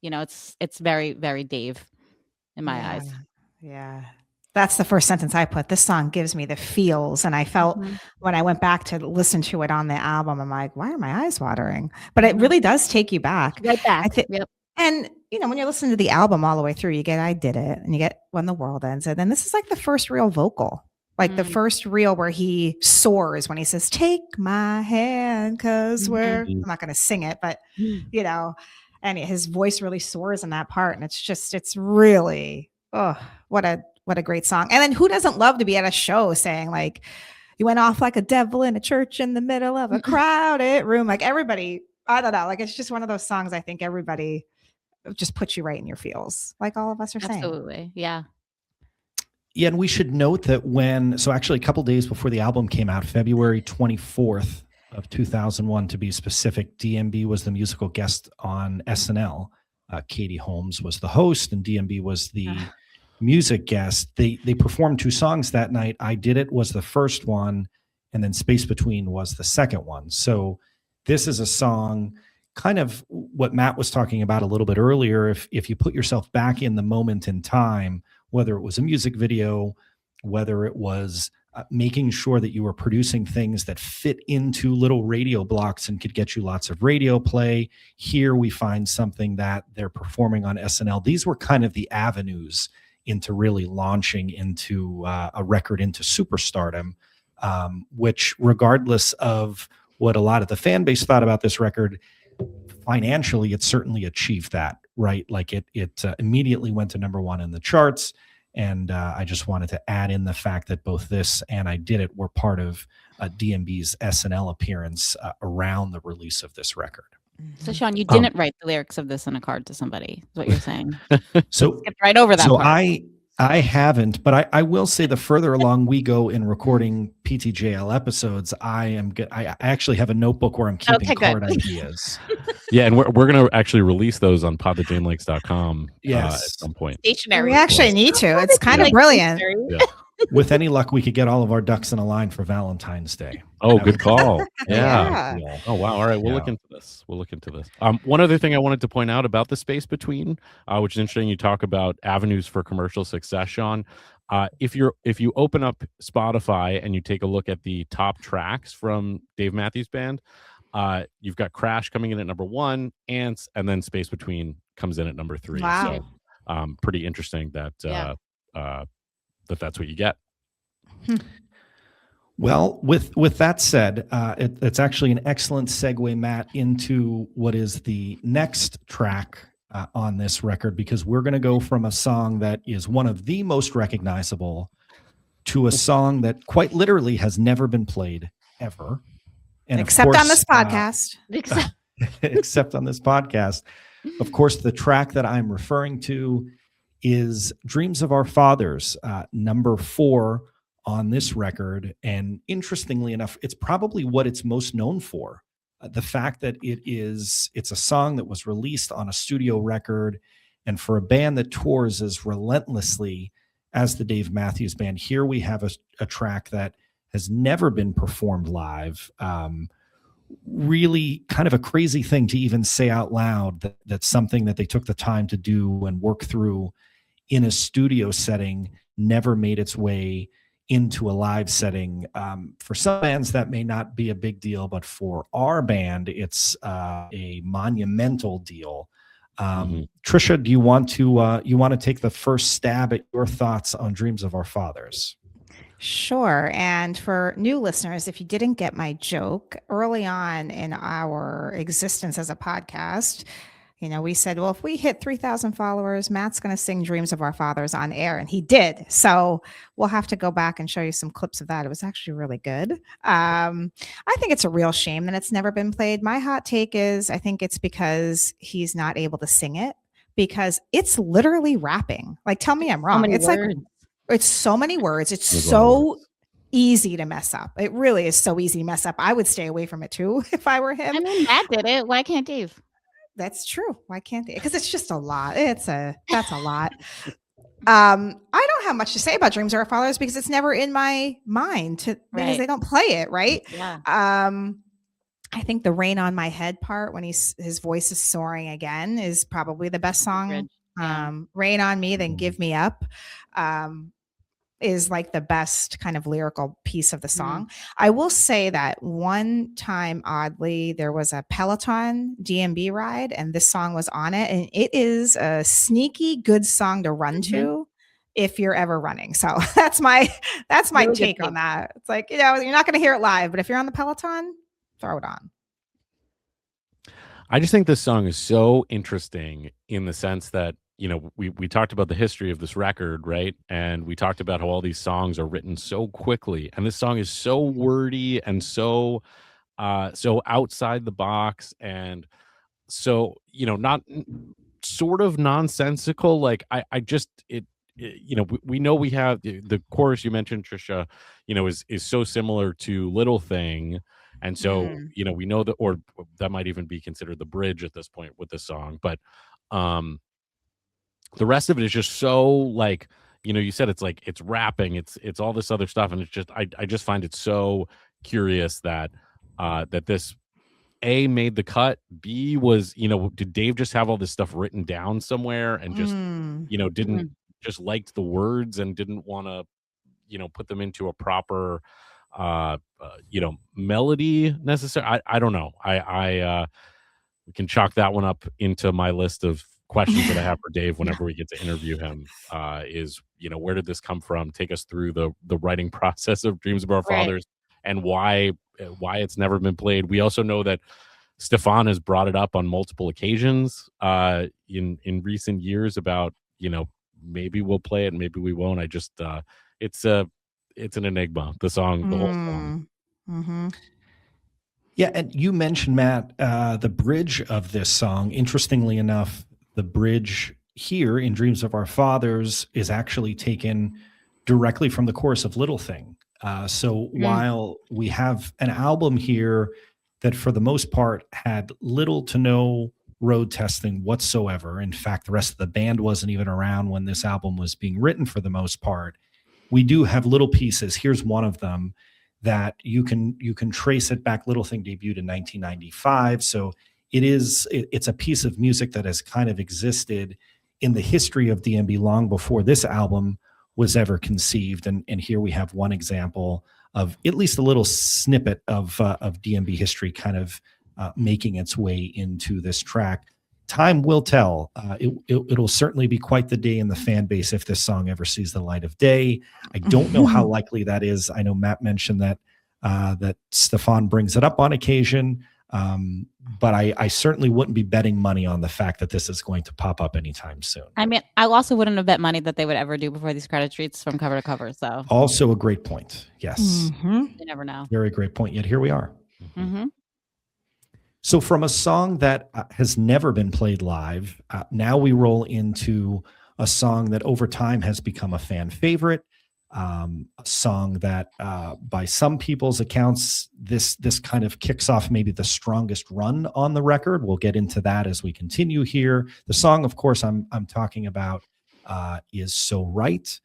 It's very, very Dave in my Yeah. eyes. Yeah. That's the first sentence I put. This song gives me the feels. And I felt when I went back to listen to it on the album, I'm like, why are my eyes watering? But it really does take you back. Right back. Yep. And, when you're listening to the album all the way through, you get I Did It, and you get When the World Ends. And then this is like the first real vocal, like the first reel where he soars when he says, take my hand, because I'm not going to sing it, but, and his voice really soars in that part. And it's really, what a great song. And then who doesn't love to be at a show saying, like, you went off like a devil in a church in the middle of a crowded room. Like, everybody, I don't know, like, it's just one of those songs I think everybody just puts you right in your feels, like all of us are saying. Absolutely. Yeah. Yeah, and we should note that actually a couple days before the album came out, February 24th of 2001 to be specific, DMB was the musical guest on SNL. Katie Holmes was the host, and DMB was the music guest. They performed two songs that night. I Did It was the first one, and then Space Between was the second one. So this is a song, kind of what Matt was talking about a little bit earlier. If you put yourself back in the moment in time, whether it was a music video, whether it was making sure that you were producing things that fit into little radio blocks and could get you lots of radio play. Here we find something that they're performing on SNL. These were kind of the avenues into really launching into a record into superstardom, which, regardless of what a lot of the fan base thought about this record, financially, it certainly achieved that, right? Like it immediately went to number one in the charts. And I just wanted to add in the fact that both this and I Did It were part of DMB's SNL appearance around the release of this record. So, Sean, you didn't write the lyrics of this in a card to somebody, is what you're saying. So skipped right over that part. I haven't, but I will say the further along we go in recording PTJL episodes, I actually have a notebook where I'm keeping card ideas. Yeah, and we're going to actually release those on podthejamelikes.com at some point. Stationary. We actually need to. It's kind of brilliant. Yeah. With any luck, we could get all of our ducks in a line for Valentine's Day. Oh, good call. Yeah. Yeah. Oh, wow. All right. We'll look into this. One other thing I wanted to point out about the space between, which is interesting. You talk about avenues for commercial success, Sean. If you open up Spotify and you take a look at the top tracks from Dave Matthews Band, you've got Crash coming in at number 1, Ants, and then Space Between comes in at number 3. Wow. So pretty interesting that that's what you get. Well, with that said, it's actually an excellent segue, Matt, into what is the next track on this record, because we're going to go from a song that is one of the most recognizable to a song that quite literally has never been played ever. And except on this podcast. Except on this podcast. Of course, the track that I'm referring to is Dreams of Our Fathers, number 4 on this record. And interestingly enough, it's probably what it's most known for The fact that it's a song that was released on a studio record, and for a band that tours as relentlessly as the Dave Matthews Band, here we have a track that has never been performed live. Really kind of a crazy thing to even say out loud, that that's something that they took the time to do and work through in a studio setting, never made its way into a live setting. For some bands, that may not be a big deal, but for our band, it's a monumental deal. Trisha, do you want to take the first stab at your thoughts on Dreams of Our Fathers? Sure. And for new listeners, if you didn't get my joke, early on in our existence as a podcast, we said, well, if we hit 3,000 followers, Matt's going to sing Dreams of Our Fathers on air. And he did. So we'll have to go back and show you some clips of that. It was actually really good. I think it's a real shame that it's never been played. My hot take is I think it's because he's not able to sing it, because it's literally rapping. Like, tell me I'm wrong. It's words. It's so many words. It's so easy to mess up. It really is so easy to mess up. I would stay away from it too if I were him. I mean, Matt did it. Why can't Dave? That's true. Why can't they? Because it's just a lot. That's a lot. I don't have much to say about Dreams of Our Fathers because it's never in my mind because they don't play it, right? Yeah. I think the Rain on My Head part when his voice is soaring again is probably the best song. Rain on Me, then Give Me Up. Is like the best kind of lyrical piece of the song. I will say that one time, oddly, there was a Peloton DMB ride and this song was on it. And it is a sneaky good song to run to if you're ever running. So that's my really take on that. It's like, you're not going to hear it live, but if you're on the Peloton, throw it on. I just think this song is so interesting in the sense that, we talked about the history of this record, right? And we talked about how all these songs are written so quickly. And this song is so wordy and so outside the box and so, not sort of nonsensical. Like we know we have the chorus you mentioned, Trisha, is so similar to Little Thing. And so, we know that, or that might even be considered the bridge at this point with the song. But, the rest of it is just so like, you said it's like it's rapping, it's all this other stuff, and it's just I just find it so curious that that this A made the cut, B was did Dave just have all this stuff written down somewhere and just didn't just liked the words and didn't want to put them into a proper melody necessary. I don't know. We can chalk that one up into my list of questions that I have for Dave whenever we get to interview him. Is where did this come from? Take us through the writing process of Dreams of Our Fathers and why it's never been played. We also know that Stefan has brought it up on multiple occasions in recent years about maybe we'll play it, maybe we won't. I just it's an enigma. The song, the whole song. Mm-hmm. Yeah, and you mentioned, Matt, the bridge of this song. Interestingly enough, the bridge here in Dreams of Our Fathers is actually taken directly from the chorus of Little Thing. So while we have an album here that for the most part had little to no road testing whatsoever, in fact, the rest of the band wasn't even around when this album was being written for the most part, we do have little pieces. Here's one of them that you can trace it back. Little Thing debuted in 1995. So it's a piece of music that has kind of existed in the history of DMB long before this album was ever conceived. And here we have one example of at least a little snippet of DMB history kind of making its way into this track. Time will tell. It'll certainly be quite the day in the fan base if this song ever sees the light of day. I don't know how likely that is. I know Matt mentioned that that Stefan brings it up on occasion. But I certainly wouldn't be betting money on the fact that this is going to pop up anytime soon. I mean, I also wouldn't have bet money that they would ever do before these credit sheets from cover to cover. So also a great point. Yes. You never know. Very great point. Yet here we are. Mm-hmm. So from a song that has never been played live, now we roll into a song that over time has become a fan favorite. a song that, by some people's accounts, this kind of kicks off maybe the strongest run on the record. We'll get into that as we continue here. The song, of course, I'm talking about is "So Right."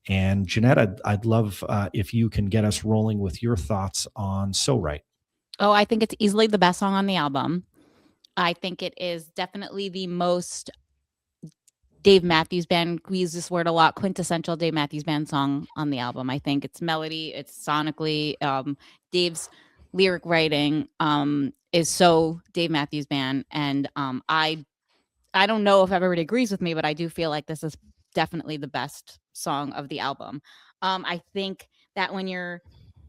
And Jeanette, I'd love if you can get us rolling with your thoughts on "So Right." Oh, I think it's easily the best song on the album. I think it is definitely the most Dave Matthews Band, we use this word a lot, quintessential Dave Matthews Band song on the album. I think it's melody, it's sonically, Dave's lyric writing is so Dave Matthews Band. And I don't know if everybody agrees with me, but I do feel like this is definitely the best song of the album. I think that when you're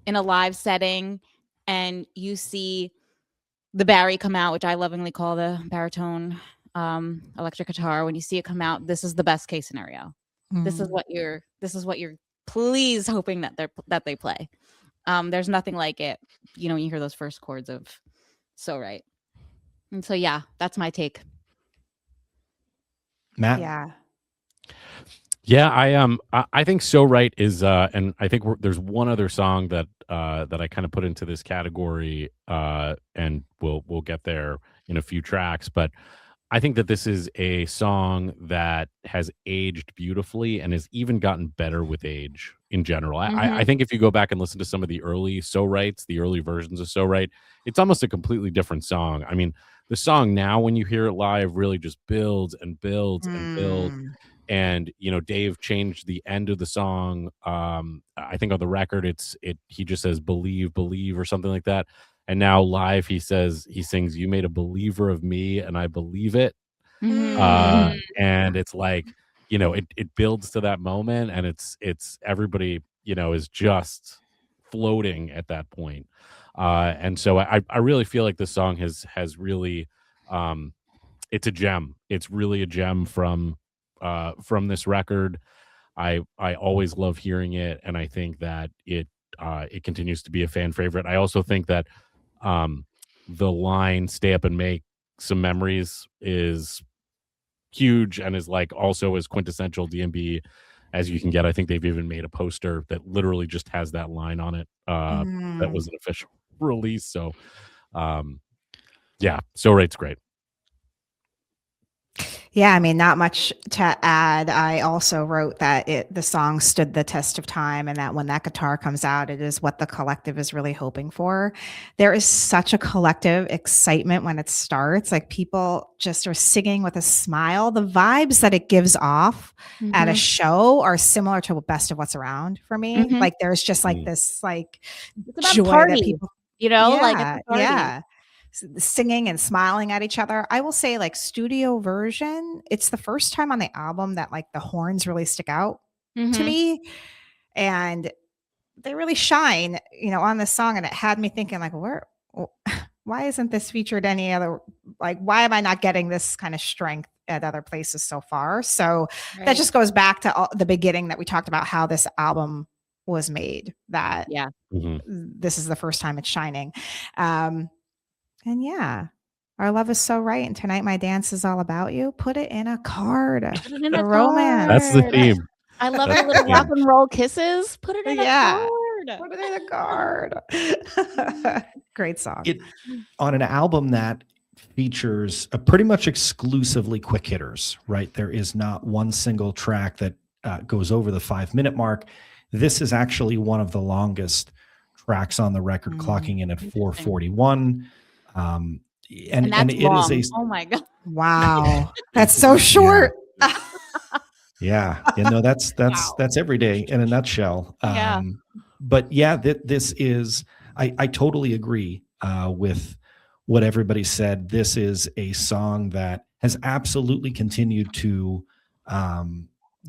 in a live setting and you see the Barry come out, which I lovingly call the baritone electric guitar, when you see it come out, this is the best case scenario. This is what you're please hoping that they play. There's nothing like it, when you hear those first chords of "So Right." And so, yeah, that's my take. Matt? Yeah, I think "So Right" is, and I think there's one other song that I kind of put into this category, and we'll get there in a few tracks, but I think that this is a song that has aged beautifully and has even gotten better with age in general. I think if you go back and listen to some of the early "So Rights," the early versions of "So Right," it's almost a completely different song. I mean, the song now, when you hear it live, really just builds and builds and builds. And Dave changed the end of the song. I think on the record, he just says "believe, believe" or something like that. And now live, he sings, "You made a believer of me, and I believe it." And it's like, it builds to that moment, and it's everybody, is just floating at that point. And so I really feel like this song has really, it's a gem. It's really a gem from this record. I always love hearing it, and I think that it continues to be a fan favorite. I also think that the line "stay up and make some memories" is huge and is like also as quintessential DMB as you can get. I think they've even made a poster that literally just has that line on it. That was an official release. So yeah, "So Right's great. Yeah, I mean, not much to add. I also wrote that the song stood the test of time, and that when that guitar comes out, it is what the collective is really hoping for. There is such a collective excitement when it starts. Like, people just are singing with a smile. The vibes that it gives off at a show are similar to Best of What's Around for me. Like, there's just like this it's about joy party, that people, like it's a party. yeah. Singing and smiling at each other. I will say, like, studio version, it's the first time on the album that like the horns really stick out to me, and they really shine, on this song. And it had me thinking, like, why isn't this featured any other, like, why am I not getting this kind of strength at other places so far? So that just goes back to the beginning that we talked about, how this album was made, that this is the first time it's shining. And yeah, our love is so right. And tonight my dance is all about you. Put it in a card. Put it in a a romance. That's the theme. I love the little rock and roll kisses. Put it in a card. Put it in a card. Great song. On an album that features pretty much exclusively quick hitters, right? There is not one single track that goes over the 5-minute mark. This is actually one of the longest tracks on the record, clocking in at 4:41. And it long. is oh my god! Wow, that's so short. Yeah, that's every day in a nutshell. But yeah, this is. I totally agree with what everybody said. This is a song that has absolutely continued to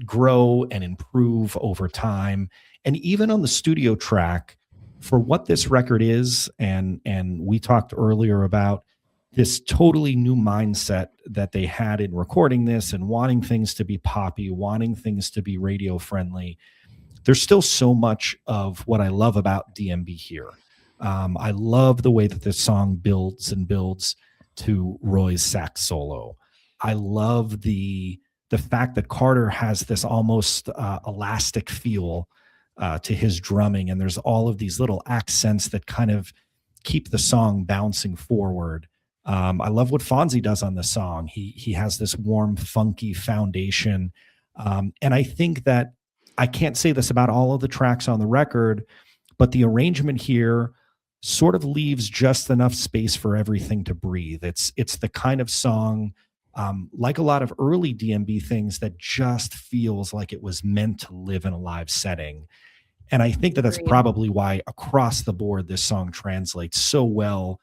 grow and improve over time, and even on the studio track, for what this record is, and we talked earlier about this totally new mindset that they had in recording this and wanting things to be poppy, wanting things to be radio friendly. There's still so much of what I love about DMB here. I love the way that this song builds and builds to Roy's sax solo. I love the fact that Carter has this almost elastic feel to his drumming, and there's all of these little accents that kind of keep the song bouncing forward. I love what Fonzie does on the song. He has this warm, funky foundation, and I think that I can't say this about all of the tracks on the record, but the arrangement here sort of leaves just enough space for everything to breathe. It's the kind of song, like a lot of early DMB things, that just feels like it was meant to live in a live setting. And I think that that's Agreed. probably why across the board this song translates so well.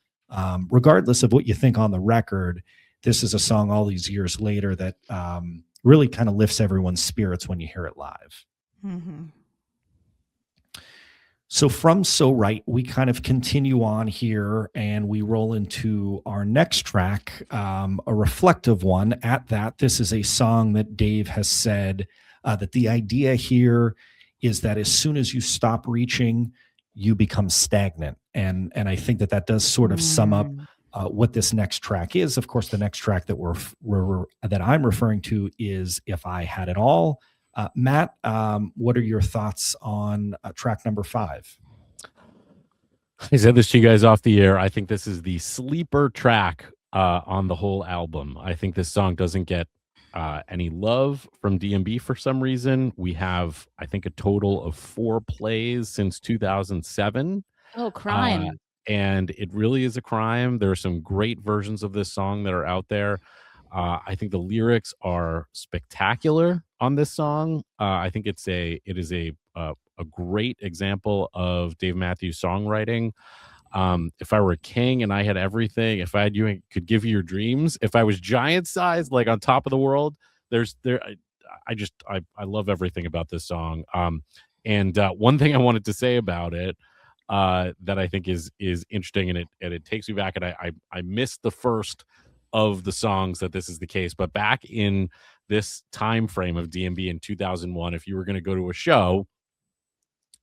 Regardless of what you think on the record, this is a song all these years later that really kind of lifts everyone's spirits when you hear it live. Mm-hmm. So from So Right, we kind of continue on here and we roll into our next track, a reflective one at that. This is a song that Dave has said that the idea here is that as soon as you stop reaching, you become stagnant. And I think that that does sort of sum up what this next track is. Of course, the next track that that I'm referring to is If I Had It All. Matt, what are your thoughts on track number 5? I said this to you guys off the air. I think this is the sleeper track on the whole album. I think this song doesn't get any love from DMB for some reason. We have, I think, a total of 4 plays since 2007. Oh, crime. And it really is a crime. There are some great versions of this song that are out there. I think the lyrics are spectacular on this song. I think it is a great example of Dave Matthews songwriting. If I were a king and I had everything, if I had you and could give you your dreams, if I was giant sized, like on top of the world, I love everything about this song. And one thing I wanted to say about it that I think is interesting, and it takes me back, and I missed the first of the songs that this is the case, but back in this time frame of DMB in 2001, if you were going to go to a show,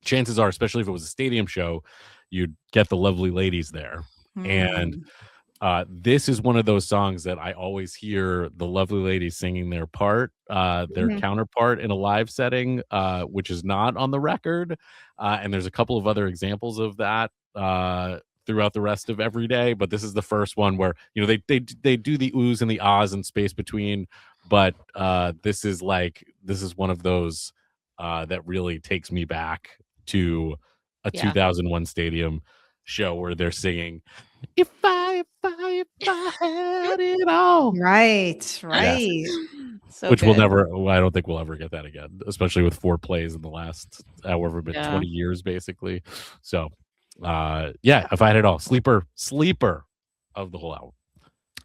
chances are, especially if it was a stadium show, you'd get the lovely ladies there. And this is one of those songs that I always hear the lovely ladies singing their part, their counterpart in a live setting, which is not on the record. And there's a couple of other examples of that throughout the rest of Every Day, but this is the first one where, you know, they do the oohs and the ahs and space between, but this is one of those that really takes me back to a 2001 stadium show where they're singing if I had it all. Right. Yeah. So Which good. I don't think we'll ever get that again, especially with 4 plays in the last however been 20 years basically. So if I had it all, sleeper of the whole album.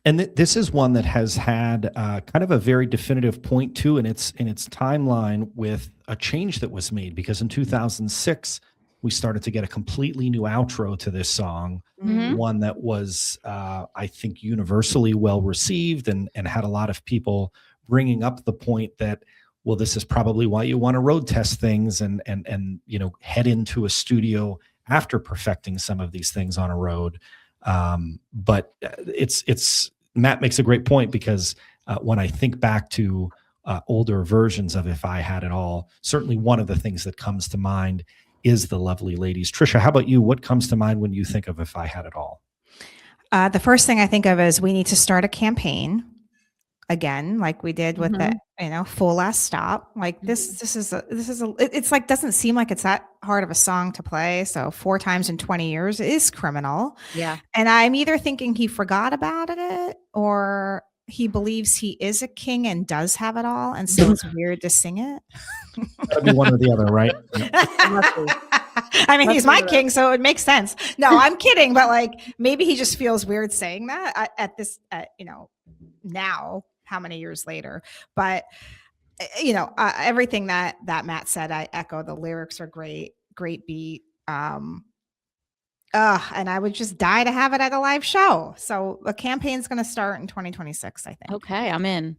And this is one that has had kind of a very definitive point too in its timeline, with a change that was made, because in 2006 we started to get a completely new outro to this song, one that was I think universally well received and had a lot of people bringing up the point that, well, this is probably why you want to road test things and you know, head into a studio after perfecting some of these things on a road. But it's Matt makes a great point, because when I think back to older versions of If I Had It All, certainly one of the things that comes to mind is the lovely ladies. Trisha, how about you? What comes to mind when you think of If I Had It All? The first thing I think of is we need to start a campaign again, like we did with the, you know, Full Last Stop. Like it's like, doesn't seem like it's that hard of a song to play. So 4 times in 20 years is criminal. Yeah. And I'm either thinking he forgot about it, or he believes he is a king and does have it all, and so it's weird to sing it. That'd be one or the other, right? I mean, he's my king, so it makes sense. No, I'm kidding, but like maybe he just feels weird saying that at this, you know, now, how many years later. But you know, everything that Matt said, I echo. The lyrics are great beat. And I would just die to have it at a live show. So the campaign's going to start in 2026, I think. Okay, I'm in.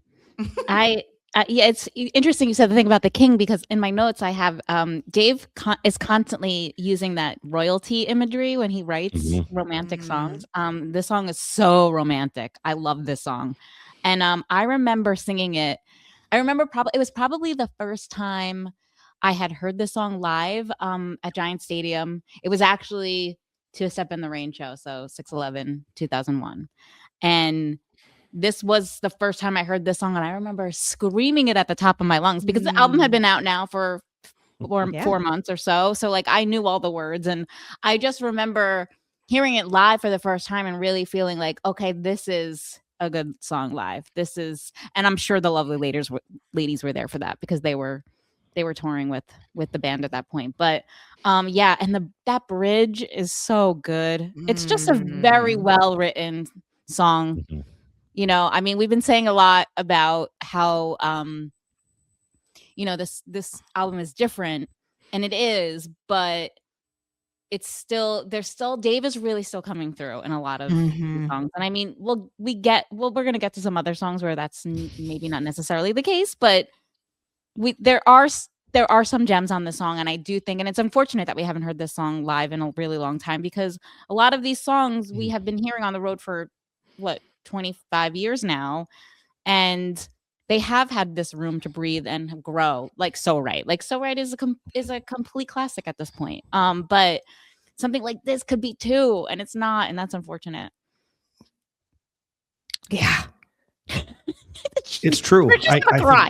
Yeah, it's interesting you said the thing about the king, because in my notes I have Dave is constantly using that royalty imagery when he writes romantic songs. This song is so romantic. I love this song. And I remember singing it. I remember it was probably the first time I had heard this song live at Giant Stadium. It was actually to a Step in the Rain show, so 6/11/2001, and this was the first time I heard this song, and I remember screaming it at the top of my lungs because the album had been out now for 4 months or so. So like I knew all the words, and I just remember hearing it live for the first time and really feeling like, okay, this is a good song live. This is, and I'm sure the lovely ladies were there for that because they were touring with the band at that point. But yeah, and that bridge is so good. It's just a very well written song. Mhm. You know, I mean, we've been saying a lot about how you know, this album is different, and it is, but it's still, Dave is really still coming through in a lot of these songs. And I mean, we're gonna get to some other songs where that's maybe not necessarily the case, but there are some gems on this song, and I do think, and it's unfortunate that we haven't heard this song live in a really long time, because a lot of these songs we have been hearing on the road for 25 years now, and they have had this room to breathe and grow. Like So Right is a complete classic at this point. But something like this could be too, and it's not, and that's unfortunate. Yeah. It's true. We're just gonna cry.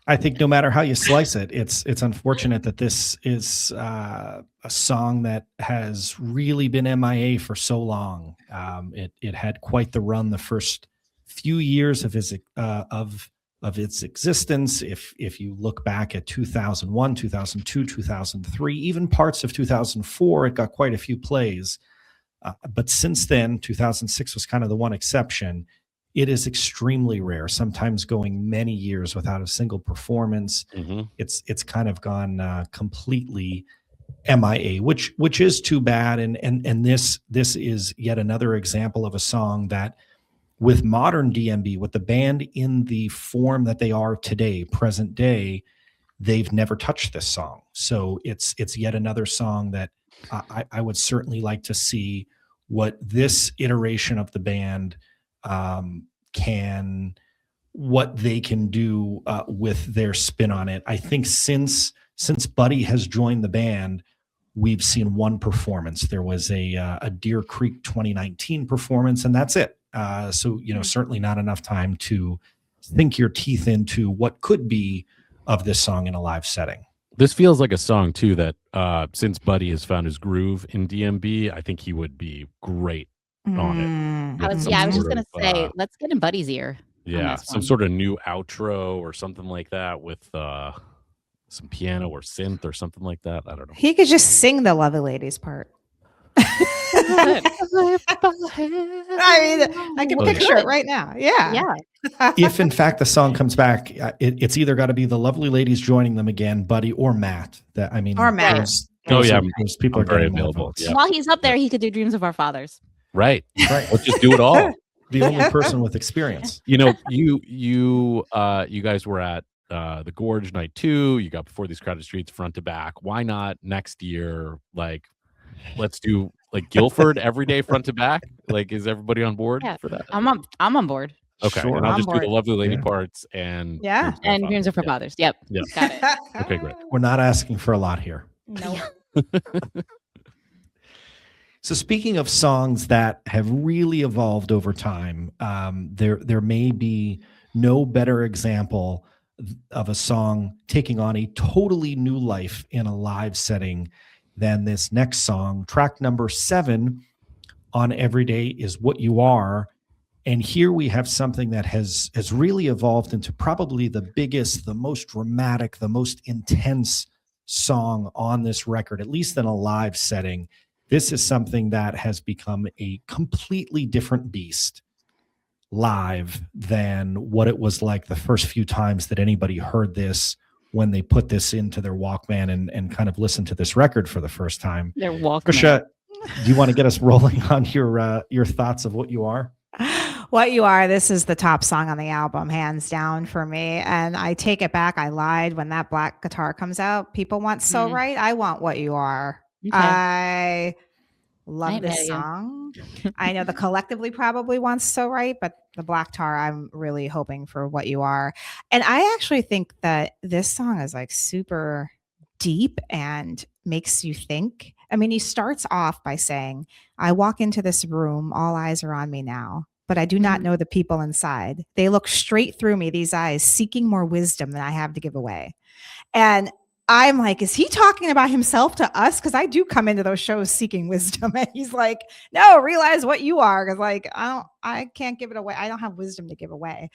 I think no matter how you slice it, it's unfortunate that this is a song that has really been MIA for so long. It had quite the run the first few years of its existence. If you look back at 2001, 2002, 2003, even parts of 2004, it got quite a few plays. But since then, 2006 was kind of the one exception. It is extremely rare, sometimes going many years without a single performance. It's kind of gone completely MIA, which is too bad. And this is yet another example of a song that, with modern DMB, with the band in the form that they are today, present day, they've never touched this song. So it's yet another song that I would certainly like to see what this iteration of the band what they can do with their spin on it. I think since Buddy has joined the band, we've seen one performance. There was a Deer Creek 2019 performance, and that's it. So, certainly not enough time to sink your teeth into what could be of this song in a live setting. This feels like a song too that since Buddy has found his groove in DMB, I think he would be great on it. I was just gonna say, let's get in Buddy's ear. Yeah, some sort of new outro or something like that with some piano or synth or something like that. I don't know. He could just sing the Lovely Ladies part. I mean, I can picture it right now. Yeah. If in fact the song comes back, it's either got to be the Lovely Ladies joining them again, Buddy, or Matt. Or Matt. Those people are very getting available. Yeah. While he's up there, he could do Dreams of Our Fathers. Right. Let's just do it all. The only person with experience. You guys were at the Gorge night 2. You got Before These Crowded Streets front to back. Why not next year? Like, let's do like Guilford every day front to back. Like, is everybody on board for that? I'm on board. Okay, Sure. and I'll I'm just do the board. Lovely Lady parts and Dreams of Our Fathers. Yep. Yeah. Got it. Okay, great. We're not asking for a lot here. No. So speaking of songs that have really evolved over time, there may be no better example of a song taking on a totally new life in a live setting than this next song. Track number 7 on Everyday is What You Are. And here we have something that has really evolved into probably the biggest, the most dramatic, the most intense song on this record, at least in a live setting. This is something that has become a completely different beast live than what it was like the first few times that anybody heard this when they put this into their Walkman and kind of listened to this record for the first time. Their Walkman. Trisha, do you want to get us rolling on your thoughts of What You Are? What You Are, this is the top song on the album, hands down for me. And I take it back. I lied when that black guitar comes out. People want So Right. I want What You Are. Okay. I Love ain't mad this at you. song. I know the collectively probably wants So Right, but the Black Tar, I'm really hoping for What You Are. And I actually think that this song is like super deep and makes you think. I mean, he starts off by saying, I walk into this room, all eyes are on me now, but I do not know the people inside. They look straight through me, these eyes, seeking more wisdom than I have to give away. And I'm like, is he talking about himself to us? Because I do come into those shows seeking wisdom. And he's like, no, realize what you are. Because like, I can't give it away. I don't have wisdom to give away.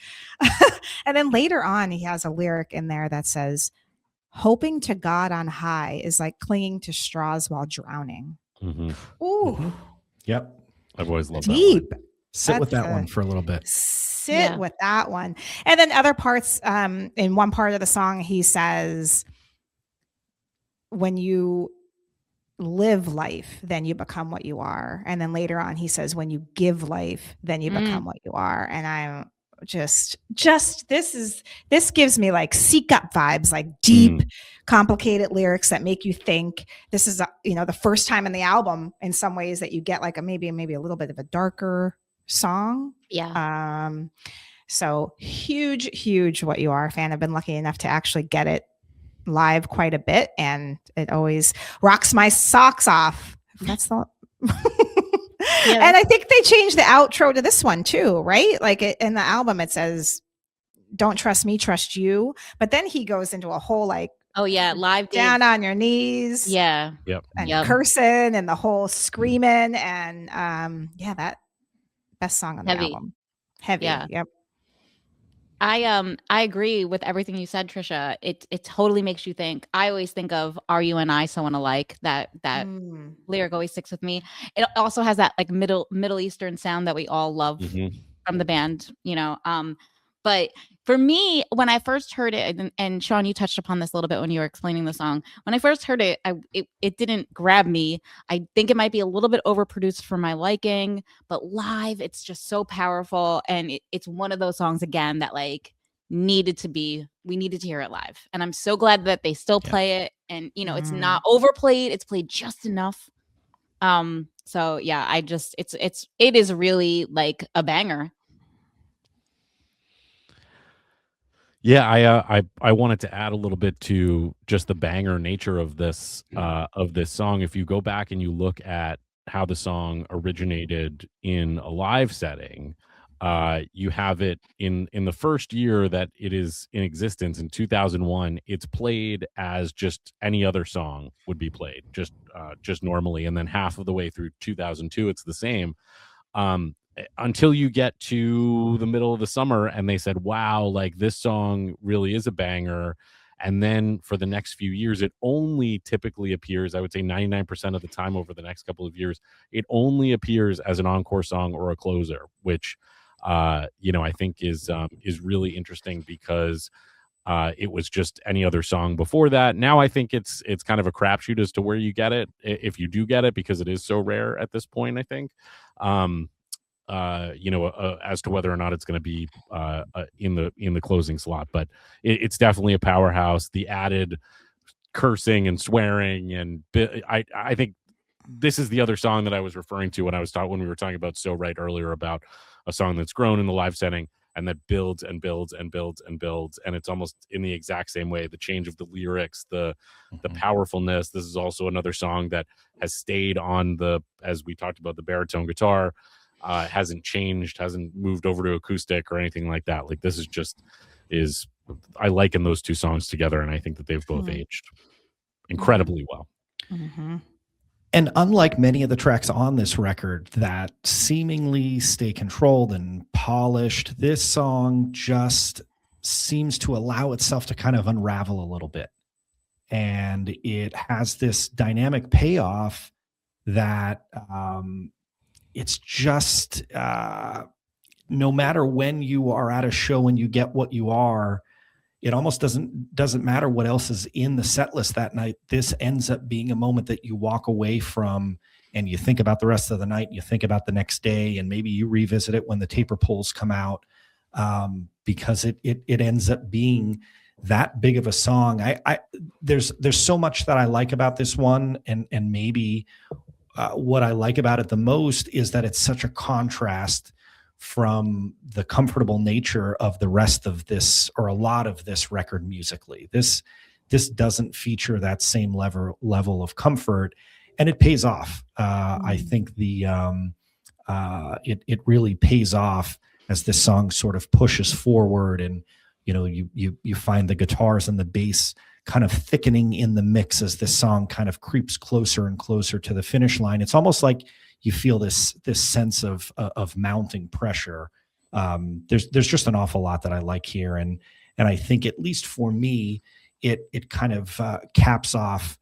And then later on, he has a lyric in there that says, hoping to God on high is like clinging to straws while drowning. Mhm. Ooh, Yep. I've always loved deep. Sit with That's that one for a little bit. Sit Yeah. with that one. And then other parts, in one part of the song, he says, when you live life, then you become what you are. And then later on, he says, when you give life, then you become what you are. And I'm just this gives me like Seek Up vibes, like deep, complicated lyrics that make you think. This is, the first time in the album in some ways that you get like maybe a little bit of a darker song. Yeah. So huge What You Are fan. I've been lucky enough to actually get it live quite a bit, and it always rocks my socks off. That's the And I think they changed the outro to this one too, right? Like in the album it says, don't trust me, trust you, but then he goes into a whole like, oh yeah, live down Dave. on your knees, Yeah. Yep. and cursing and the whole screaming, and that best song on the Heavy. album. Heavy. Yeah. Yep. I agree with everything you said, Trisha. It totally makes you think. I always think of "Are You and I Someone Alike?" That lyric always sticks with me. It also has that like Middle Eastern sound that we all love from the band, But for me, when I first heard it, and Sean, you touched upon this a little bit when you were explaining the song. When I first heard it, it didn't grab me. I think it might be a little bit overproduced for my liking, but live, it's just so powerful. And it's one of those songs, again, that like we needed to hear it live. And I'm so glad that they still play it. And, it's not overplayed. It's played just enough. So yeah, it is really like a banger. Yeah, I wanted to add a little bit to just the banger nature of this song. If you go back and you look at how the song originated in a live setting, you have it in the first year that it is in existence in 2001. It's played as just any other song would be played, just normally, and then half of the way through 2002, it's the same. Until you get to the middle of the summer and they said, wow, like this song really is a banger. And then for the next few years, it only typically appears, I would say 99% of the time over the next couple of years, it only appears as an encore song or a closer, which, I think is really interesting because it was just any other song before that. Now I think it's kind of a crapshoot as to where you get it, if you do get it, because it is so rare at this point, I think. As to whether or not it's going to be in the closing slot, but it's definitely a powerhouse. The added cursing and swearing, and I think this is the other song that I was referring to when we were talking about So Right earlier, about a song that's grown in the live setting and that builds and builds and builds and builds, and it's almost in the exact same way. The change of the lyrics, the powerfulness. This is also another song that has stayed on as we talked about, the baritone guitar. Hasn't changed, hasn't moved over to acoustic or anything like that. Like this is I liken those two songs together, and I think that they've both aged incredibly well. And unlike many of the tracks on this record that seemingly stay controlled and polished, this song just seems to allow itself to kind of unravel a little bit. And it has this dynamic payoff that it's just no matter when you are at a show and you get What You Are, it almost doesn't matter what else is in the set list that night. This ends up being a moment that you walk away from and you think about the rest of the night, you think about the next day, and maybe you revisit it when the taper pulls come out, because it ends up being that big of a song. There's so much that I like about this one, and maybe what I like about it the most is that it's such a contrast from the comfortable nature of the rest of this, or a lot of this record musically. This doesn't feature that same level of comfort, and it pays off. I think it really pays off as this song sort of pushes forward, and you find the guitars and the bass kind of thickening in the mix as this song kind of creeps closer and closer to the finish line. It's almost like you feel this sense of mounting pressure. There's just an awful lot that I like here, and I think, at least for me, it kind of caps off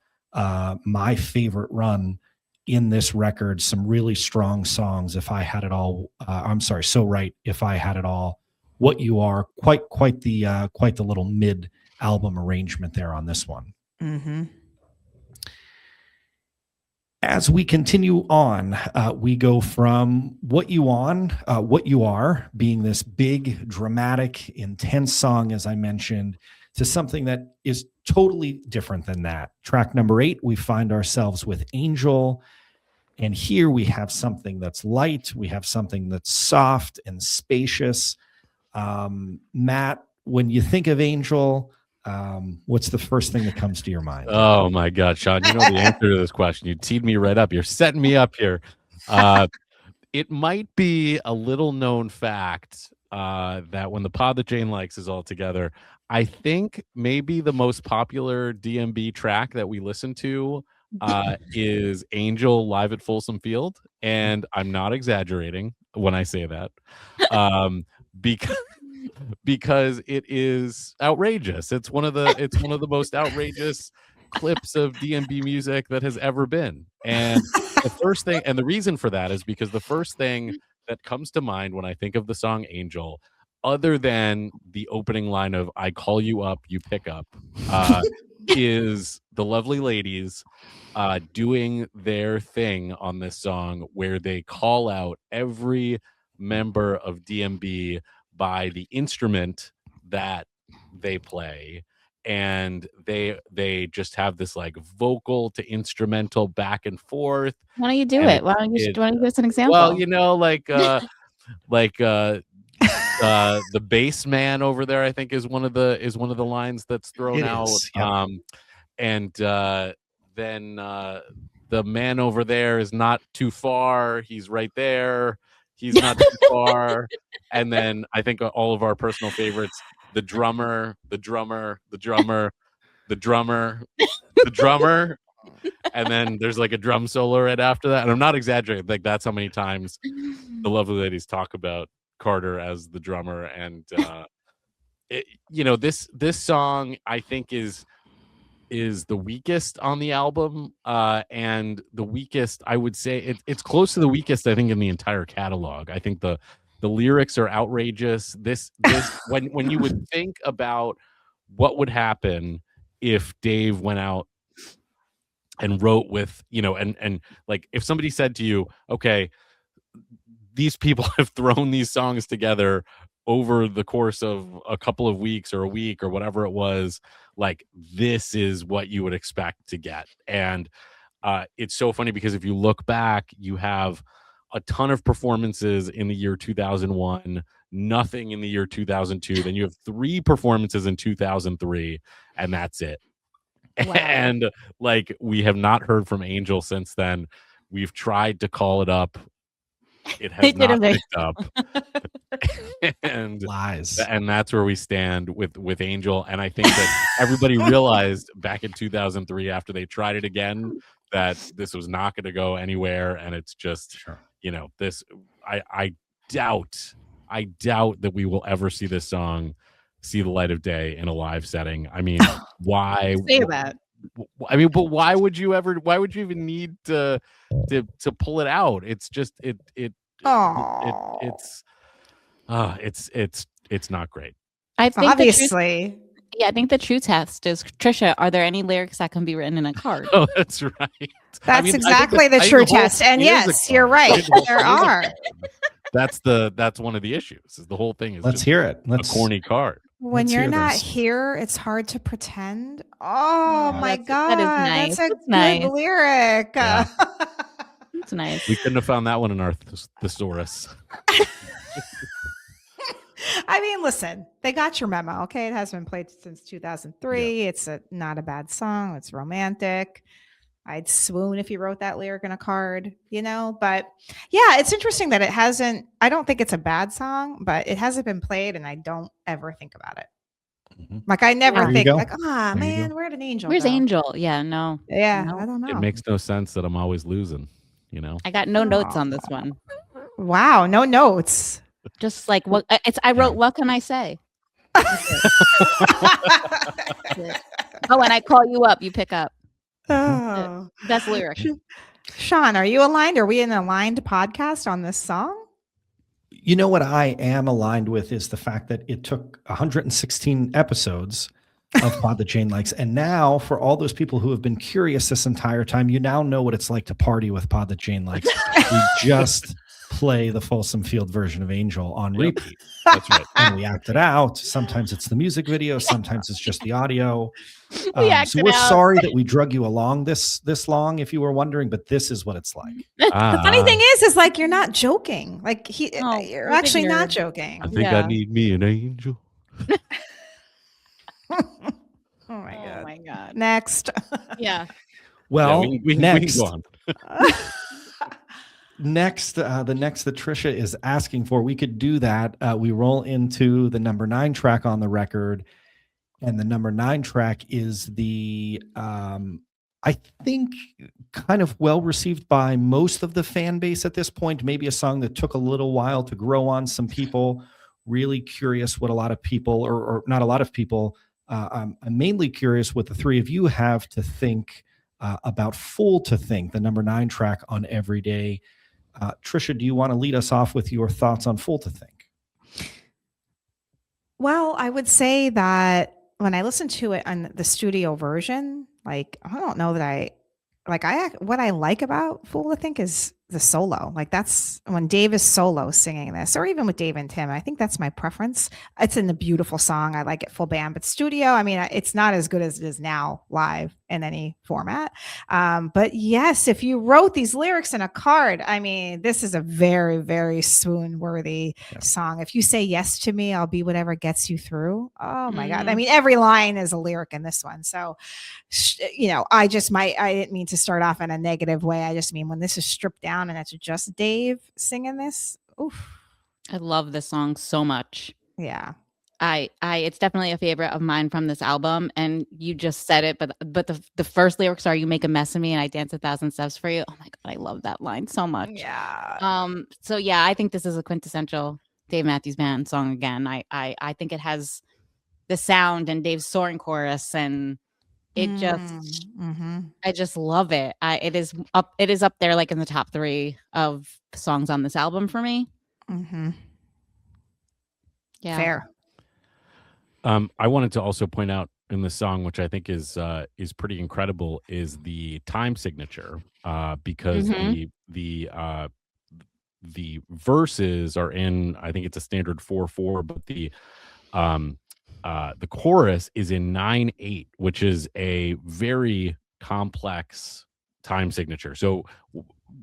my favorite run in this record. Some really strong songs. If I Had It All, So Right, If I Had It All, What You Are, quite the little mid album arrangement there on this one. Mm-hmm. As we continue on, we go from What You Are being this big, dramatic, intense song, as I mentioned, to something that is totally different than that. Track number 8, we find ourselves with Angel. And here we have something that's light. We have something that's soft and spacious. Matt, when you think of Angel, what's the first thing that comes to your mind? Oh my God, Sean, you know the answer to this question. You teed me right up. You're setting me up here. It might be a little known fact that when the pod that Jane likes is all together, I think maybe the most popular DMB track that we listen to is Angel live at Folsom Field. And I'm not exaggerating when I say that. Because it is outrageous. It's one of the most outrageous clips of DMB music that has ever been. And the first thing, and the reason for that, is because the first thing that comes to mind when I think of the song Angel, other than the opening line of "I call you up, you pick up," is the lovely ladies doing their thing on this song, where they call out every member of DMB by the instrument that they play, and they just have this like vocal to instrumental back and forth. Why don't you do it? Why don't you give us an example? Well, the bass man over there, I think, is one of the lines that's thrown out. Yep. Then the man over there is not too far. He's right there. He's not too far. And then I think all of our personal favorites, the drummer, and then there's like a drum solo right after that. And I'm not exaggerating. Like, that's how many times the lovely ladies talk about Carter as the drummer. And this song, I think, is the weakest on the album, and the weakest, I would say, it's close to the weakest, I think, in the entire catalog. I think the lyrics are outrageous. This when you would think about what would happen if Dave went out and wrote with, and like, if somebody said to you, okay, these people have thrown these songs together over the course of a couple of weeks or a week or whatever it was, like, this is what you would expect to get. And it's so funny because if you look back, you have a ton of performances in the year 2001, nothing in the year 2002. Then you have 3 performances in 2003, and that's it. Wow. And like, we have not heard from Angel since then. We've tried to call it up. It has not picked up. And lies. And that's where we stand with Angel. And I think that everybody realized back in 2003, after they tried it again, that this was not going to go anywhere. And it's just, this, I doubt that we will ever see this song see the light of day in a live setting. I mean, why say that? I mean, but why would you even need to pull it out? It's just it's not great. I think obviously. I think the true test is, Trisha, are there any lyrics that can be written in a card? Oh, that's right. That's exactly the true test. And yes, you're right. There are. That's one of the issues. Is the whole thing is let's hear it. A corny card. When you're not here, it's hard to pretend. Oh my God. That is nice. That's a good lyric. Yeah. It's nice. We couldn't have found that one in our thesaurus. I mean, listen, they got your memo. Okay, it has been played since 2003. It's not a bad song. It's romantic. I'd swoon if you wrote that lyric in a card, But yeah, it's interesting that it hasn't. I don't think it's a bad song, but it hasn't been played, and I don't ever think about it. Like I never think like, man, where'd an angel? Where's go? Angel? Yeah, no. Yeah, No. I don't know. It makes no sense that I'm always losing. I got no notes on this one. Wow, no notes. Just like what I wrote. What can I say? Oh, when I call you up, you pick up. Oh. That's lyric. Sean, are you aligned? Are we an aligned podcast on this song? You know what I am aligned with is the fact that it took 116 episodes of Pod That Jane Likes. And now for all those people who have been curious this entire time, you now know what it's like to party with Pod That Jane Likes. We just play the Folsom Field version of Angel on repeat. That's right. And we act it out. Sometimes it's the music video. Sometimes it's just the audio. So we're out. sorry that we drug you along this long, if you were wondering, but this is what it's like. The funny thing is like you're not joking. Like you're actually not joking. I think I need me an angel. Oh my god. Next. Yeah. Well, we next. can go on. Next, the next that Trisha is asking for, we could do that. We roll into the number 9 track on the record, and the number 9 track is the, I think, kind of well received by most of the fan base at this point. Maybe a song that took a little while to grow on some people. Really curious what a lot of people, or not a lot of people. I'm mainly curious what the three of you have to think about Fool to Think, the number 9 track on Everyday. Trisha, do you want to lead us off with your thoughts on Fool to Think? Well, I would say that when I listened to it on the studio version, like I don't know that what I like about Fool to Think is the solo. Like that's when Dave is solo singing this, or even with Dave and Tim. I think that's my preference. It's in the beautiful song. I like it full band, but studio, I mean, it's not as good as it is now live in any format. But yes, if you wrote these lyrics in a card, I mean, this is a very, very swoon worthy song. If you say yes to me, I'll be whatever gets you through. Oh my God. I mean, every line is a lyric in this one. So, I didn't mean to start off in a negative way. I just mean when this is stripped down and it's just Dave singing this. Oof. I love this song so much. Yeah. It's definitely a favorite of mine from this album. And you just said it, but the first lyrics are, "You make a mess of me and I dance 1,000 steps for you." Oh my God, I love that line so much. Yeah. So yeah, I think this is a quintessential Dave Matthews Band song again. I think it has the sound and Dave's soaring chorus, and it just I just love it. It is up there like in the top 3 of songs on this album for me. Yeah. Fair. I wanted to also point out in the song, which I think is pretty incredible, is the time signature, because the verses are in, I think it's a standard 4/4, but the chorus is in 9/8, which is a very complex time signature. So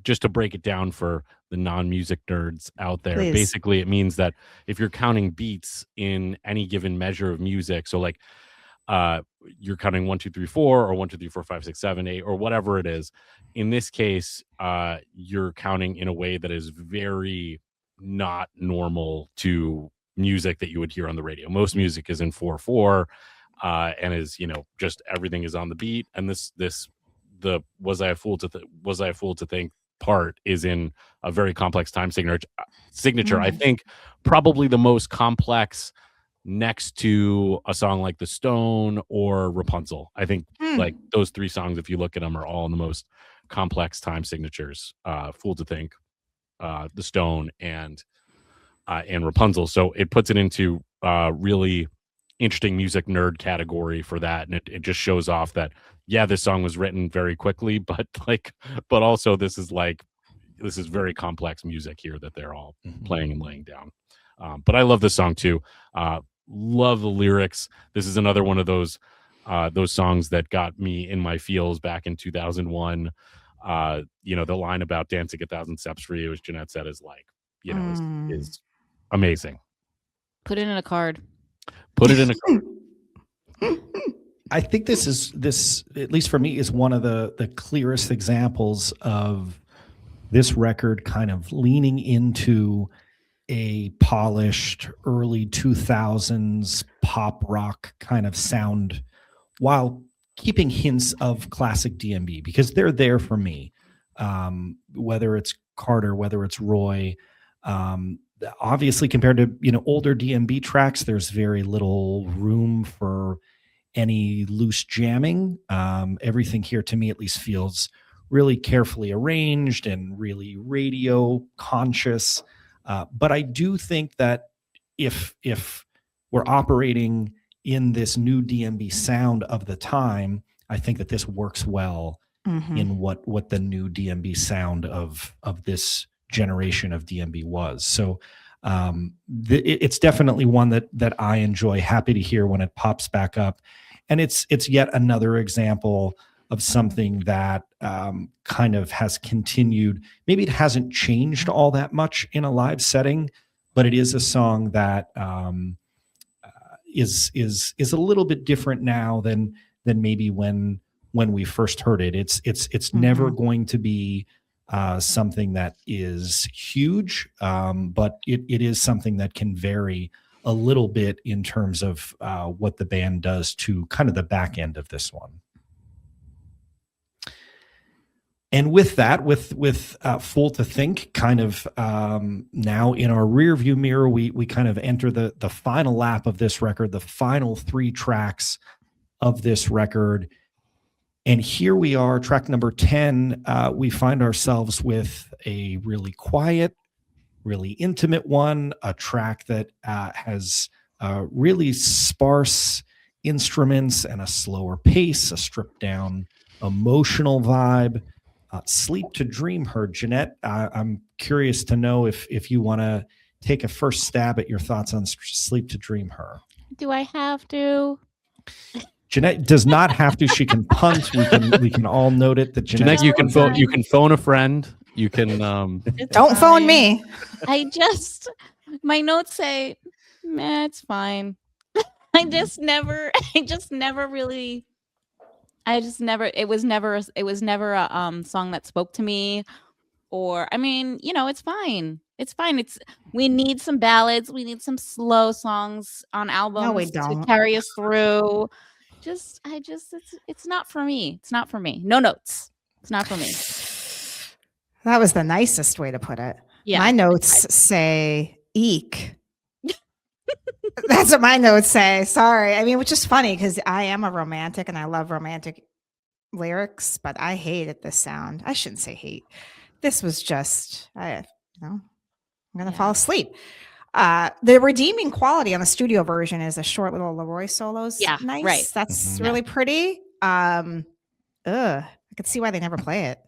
just to break it down for the non-music nerds out there, Please. basically it means that if you're counting beats in any given measure of music, so like you're counting 1 2 3 4 or 1 2 3 4 5 6 7 8 or whatever it is, in this case you're counting in a way that is very not normal to music that you would hear on the radio. Most music is in 4/4 and is, just everything is on the beat, and the was I a fool to think part is in a very complex time signature. I think probably the most complex next to a song like The Stone or Rapunzel. I think like those 3 songs, if you look at them, are all in the most complex time signatures. Fool to Think, The Stone, and Rapunzel. So it puts it into really interesting music nerd category for that, and it just shows off that this song was written very quickly, but also this is very complex music here that they're all playing and laying down. But I love this song too. Love the lyrics. This is another one of those songs that got me in my feels back in 2001. The line about dancing 1,000 steps for you, as Jeanette said, is like, is amazing. Put it in a card. Put it in a card. I think this, at least for me, is one of the clearest examples of this record kind of leaning into a polished early 2000s pop rock kind of sound while keeping hints of classic DMB, because they're there for me. Whether it's Carter, whether it's Roy, obviously compared to older DMB tracks, there's very little room for any loose jamming. Everything here, to me at least, feels really carefully arranged and really radio conscious. But I do think that if we're operating in this new DMB sound of the time, I think that this works well in what the new DMB sound of this generation of DMB was. So it's definitely one that I enjoy. Happy to hear when it pops back up, and it's yet another example of something that kind of has continued. Maybe it hasn't changed all that much in a live setting, but it is a song that is a little bit different now than maybe when we first heard it. It's never going to be something that is huge, but it is something that can vary a little bit in terms of what the band does to kind of the back end of this one. And with that, with Full to Think kind of now in our rear view mirror, we kind of enter the final lap of this record, the final 3 tracks of this record. And here we are, track number 10. We find ourselves with a really quiet, really intimate one, a track that has really sparse instruments and a slower pace, a stripped down emotional vibe. Sleep to Dream Her. Jeanette, I'm curious to know if you want to take a first stab at your thoughts on Sleep to Dream Her. Do I have to? Jeanette does not have to. She can punt. We can all note it that Jeanette, you can phone a friend. You can don't phone me. My notes say, meh, it's fine. It was never a song that spoke to me, or it's fine. It's fine. We need some ballads. We need some slow songs on albums to carry us through. It's not for me. It's not for me. No notes. It's not for me. That was the nicest way to put it. Yeah. My notes say eek. That's what my notes say. Sorry. I mean, which is funny because I am a romantic and I love romantic lyrics, but I hated this sound. I shouldn't say hate. This was just, I'm going to fall asleep. The redeeming quality on the studio version is a short little Leroy solos. Yeah, nice. right. That's really pretty. I could see why they never play it.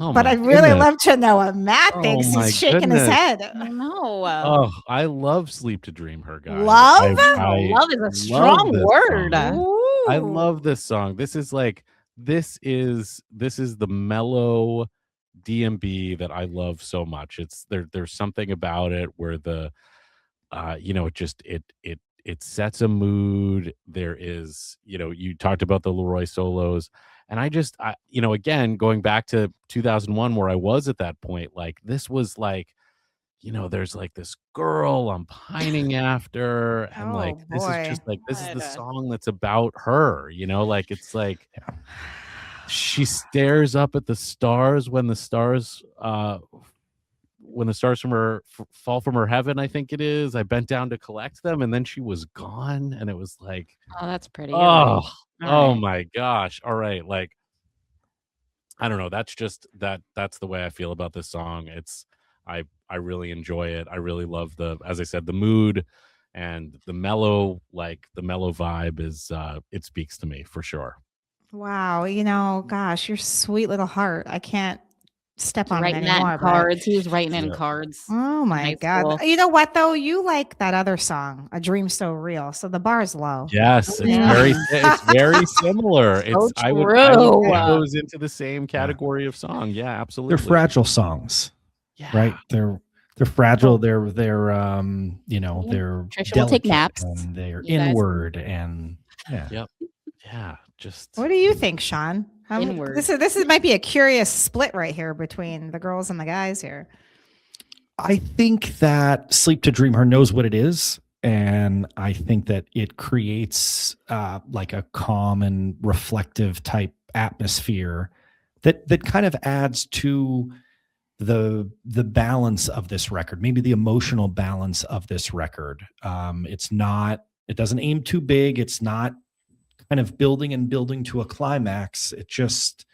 Oh, but I'd really love to know what Matt thinks. He's shaking his head. No. Oh, I love Sleep to Dream Her, guys. Love? Love is a strong word. I love this song. This is the mellow DMB that I love so much. There's something about it where it sets a mood. There is, you talked about the Leroy solos, and I again, going back to 2001 where I was at that point, like this was like, there's like this girl I'm pining after, and this is just like, this is the song that's about her, it's like she stares up at the stars when the stars from her fall from her heaven, I think it is. I bent down to collect them, and then she was gone, and it was like, oh, that's pretty. My gosh. All right. Like, I don't know. That's the way I feel about this song. I really enjoy it. I really love as I said, the mood and the mellow vibe is, it speaks to me for sure. Wow. Gosh, your sweet little heart. I can't step on it Writing that in anymore. But cards. He was writing it in Yeah. cards. oh in my high God. school. You know what though? You like that other song, A Dream So Real. So the bar is low. Yes, it's Yeah. very similar. So I would say true. it goes into the same category of song. Yeah, absolutely. They're fragile songs, Yeah. right? They're fragile. They're you know, Yeah. they're Trisha will take delicate naps. and they're You guys. inward and yeah. Yep. Yeah. Just What do you think, Sean? Inward. This might be a curious split right here between the girls and the guys here. I think that Sleep to Dream Her knows what it is. And I think that it creates like a calm and reflective type atmosphere that kind of adds to the balance of this record, maybe the emotional balance of this record. It doesn't aim too big. It's not kind of building and building to a climax. It just,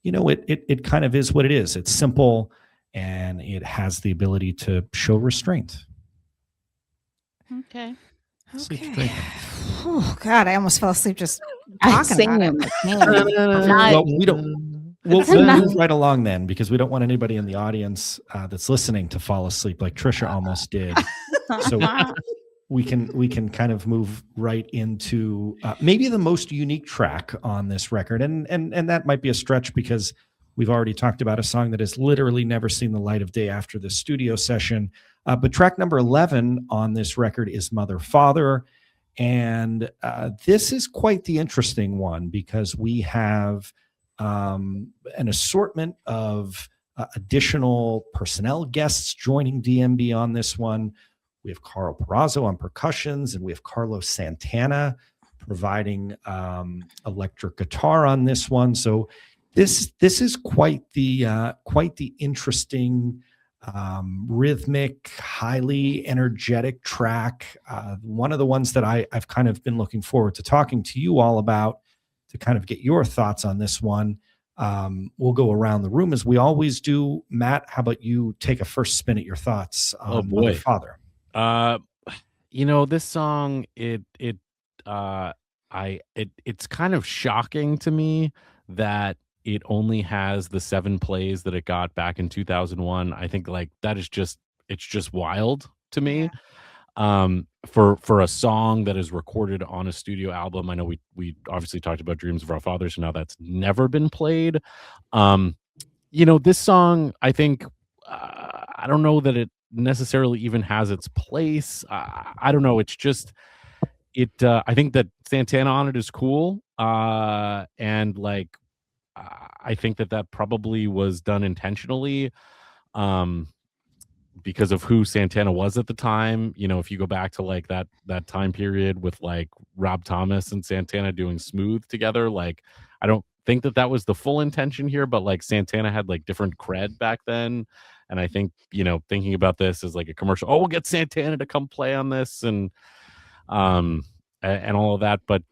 it kind of is what it is. It's simple and it has the ability to show restraint. Okay. Sleep to Okay. Dream. Oh God, I almost fell asleep just I'm talking about singing it. like him. Not- Well, we don't. We'll Not- move right along then, because we don't want anybody in the audience that's listening to fall asleep like Trisha almost did. So we can kind of move right into maybe the most unique track on this record, and that might be a stretch because we've already talked about a song that has literally never seen the light of day after the studio session. But track number 11 on this record is Mother Father. And this is quite the interesting one because we have an assortment of additional personnel guests joining DMB on this one. We have Carl Perazzo on percussions, and we have Carlos Santana providing electric guitar on this one. So this is quite the interesting, rhythmic, highly energetic track. One of the ones that I've kind of been looking forward to talking to you all about to kind of get your thoughts on this one. We'll go around the room as we always do. Matt, how about you take a first spin at your thoughts on boy. Mother Father? This song, it's kind of shocking to me that it only has the 7 plays that it got back in 2001. I think like that is it's just wild to me. For a song that is recorded on a studio album. I know we obviously talked about Dreams of Our Fathers, so now that's never been played. This song, I think, I don't know that it necessarily even has its place. I don't know. It's just, I think that Santana on it is cool. And like, I think that probably was done intentionally. Because of who Santana was at the time. If you go back to like that time period with like Rob Thomas and Santana doing Smooth together, like I don't think that was the full intention here, but like Santana had like different cred back then. And I think, thinking about this as like a commercial, we'll get Santana to come play on this and all of that. But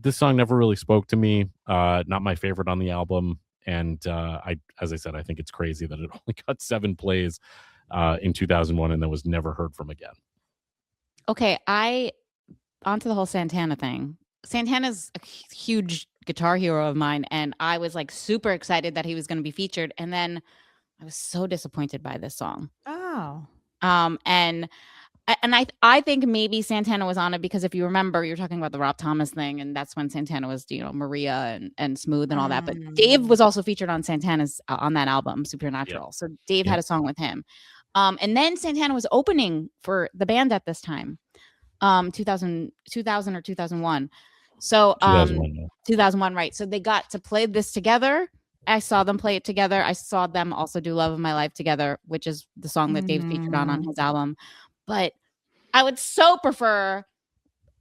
this song never really spoke to me. Not my favorite on the album. And as I said, I think it's crazy that it only got 7 plays in 2001 and then was never heard from again. Okay, onto the whole Santana thing. Santana's a huge guitar hero of mine, and I was like super excited that he was going to be featured, and then I was so disappointed by this song. Oh. And I think maybe Santana was on it because if you remember, you were talking about the Rob Thomas thing, and that's when Santana was, Maria and Smooth and all that. But Dave was also featured on Santana's on that album, Supernatural. Yep. So Dave had a song with him. And then Santana was opening for the band at this time, 2000 or 2001. So 2001, right? So they got to play this together. I saw them play it together. I saw them also do Love of My Life together, which is the song that Dave featured on his album. But I would so prefer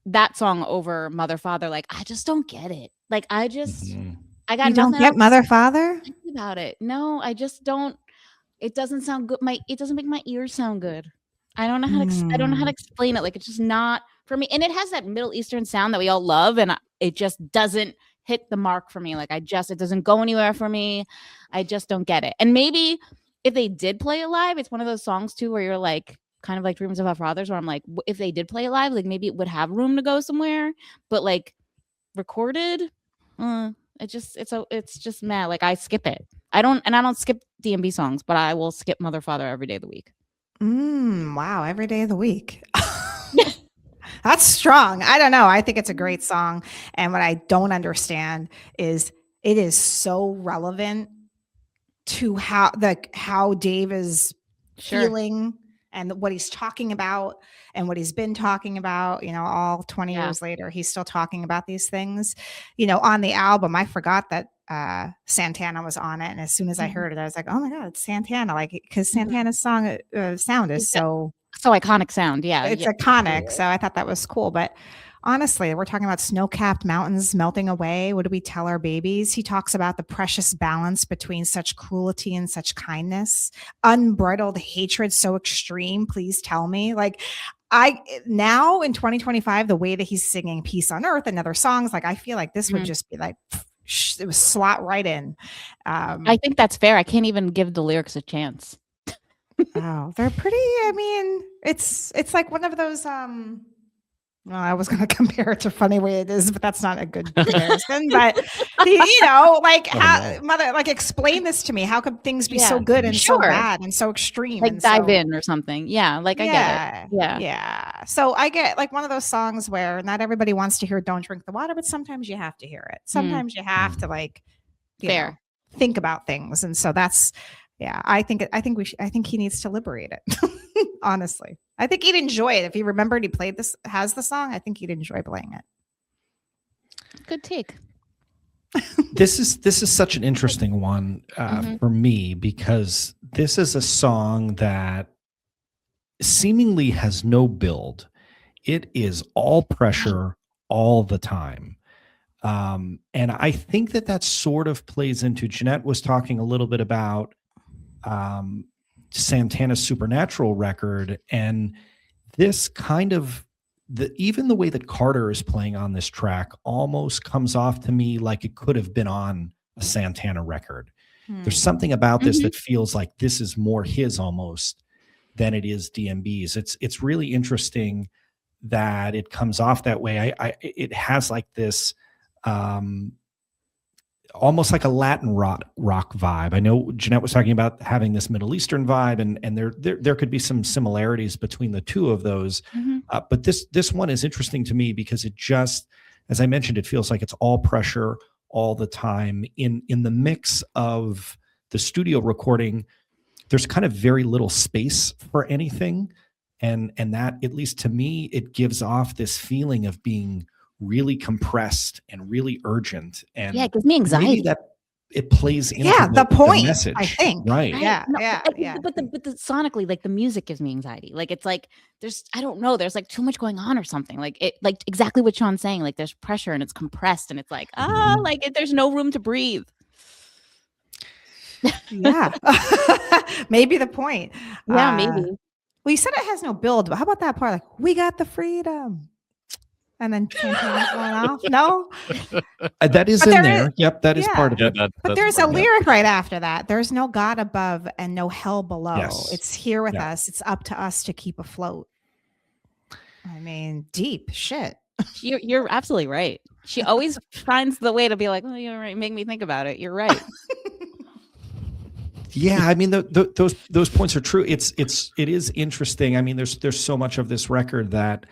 that song over Mother Father. Like, I just don't get it. Like, I got You nothing don't get else Mother to Father? think about it. No, I just don't. It doesn't sound good. It doesn't make my ears sound good. I don't know how to. I don't know how to explain it. Like, it's just not for me. And it has that Middle Eastern sound that we all love, and it just doesn't hit the mark for me. Like, it doesn't go anywhere for me. I just don't get it. And maybe if they did play it live, it's one of those songs too where you're like, kind of like Dreams of Our Fathers, where I'm like, if they did play it live, like maybe it would have room to go somewhere, but like recorded, I It's just mad. Like I skip it. I don't skip DMB songs, but I will skip Mother Father every day of the week. Wow, every day of the week. That's strong. I don't know. I think it's a great song. And what I don't understand is it is so relevant to how Dave is feeling and what he's talking about and what he's been talking about, all 20 years later, he's still talking about these things. On the album, I forgot that Santana was on it. And as soon as I heard it, I was like, oh my God, it's Santana. Like, because Santana's sound is so iconic sound. Yeah. It's iconic. So I thought that was cool. But honestly, we're talking about snow-capped mountains melting away. What do we tell our babies? He talks about the precious balance between such cruelty and such kindness, unbridled hatred so extreme. Please tell me. Like, now in 2025, the way that he's singing Peace on Earth and other songs, like I feel like this would just be like, it was slot right in. I think that's fair. I can't even give the lyrics a chance. Oh, they're pretty. I mean, it's like one of those. Well, I was going to compare it to Funny Way It Is, but that's not a good comparison. But explain this to me. How could things be so good and so bad and so extreme? Like dive in or something. Yeah, I get it. Yeah. So I get like one of those songs where not everybody wants to hear "Don't Drink the Water," but sometimes you have to hear it. Sometimes you have to think about things, and so that's. Yeah, I think he needs to liberate it. Honestly, I think he'd enjoy it if he remembered he has the song. I think he'd enjoy playing it. Good take. This is such an interesting one for me because this is a song that seemingly has no build. It is all pressure all the time. And I think that sort of plays into, Jeanette was talking a little bit about Santana's Supernatural record, and this kind of even the way that Carter is playing on this track almost comes off to me like it could have been on a Santana record. There's something about this that feels like this is more his almost than it is DMB's. It's really interesting that it comes off that way. It has like this almost like a Latin rock vibe. I know Jeanette was talking about having this Middle Eastern vibe, and there could be some similarities between the two of those. But this one is interesting to me because it just, as I mentioned, it feels like it's all pressure all the time. In the mix of the studio recording, there's kind of very little space for anything, and that, at least to me, it gives off this feeling of being really compressed and really urgent, and it gives me anxiety. That it plays into the point, the message, I think. Right? Yeah. But the sonically, like the music gives me anxiety. Like it's like I don't know. There's like too much going on or something. Like it, like exactly what Sean's saying. Like there's pressure and it's compressed and it's like there's no room to breathe. Yeah, maybe the point. Yeah, maybe. Well, you said it has no build, but how about that part? Like, we got the freedom. And then Santana's going off. No, that is in there. Yep, that is part of it. But there's a lyric right after that. There's no God above and no hell below. Yes. It's here with us. It's up to us to keep afloat. I mean, deep shit. You're absolutely right. She always finds the way to be like, "Oh, you're right. Make me think about it." You're right. Yeah, I mean, those points are true. It is interesting. I mean, there's so much of this record that.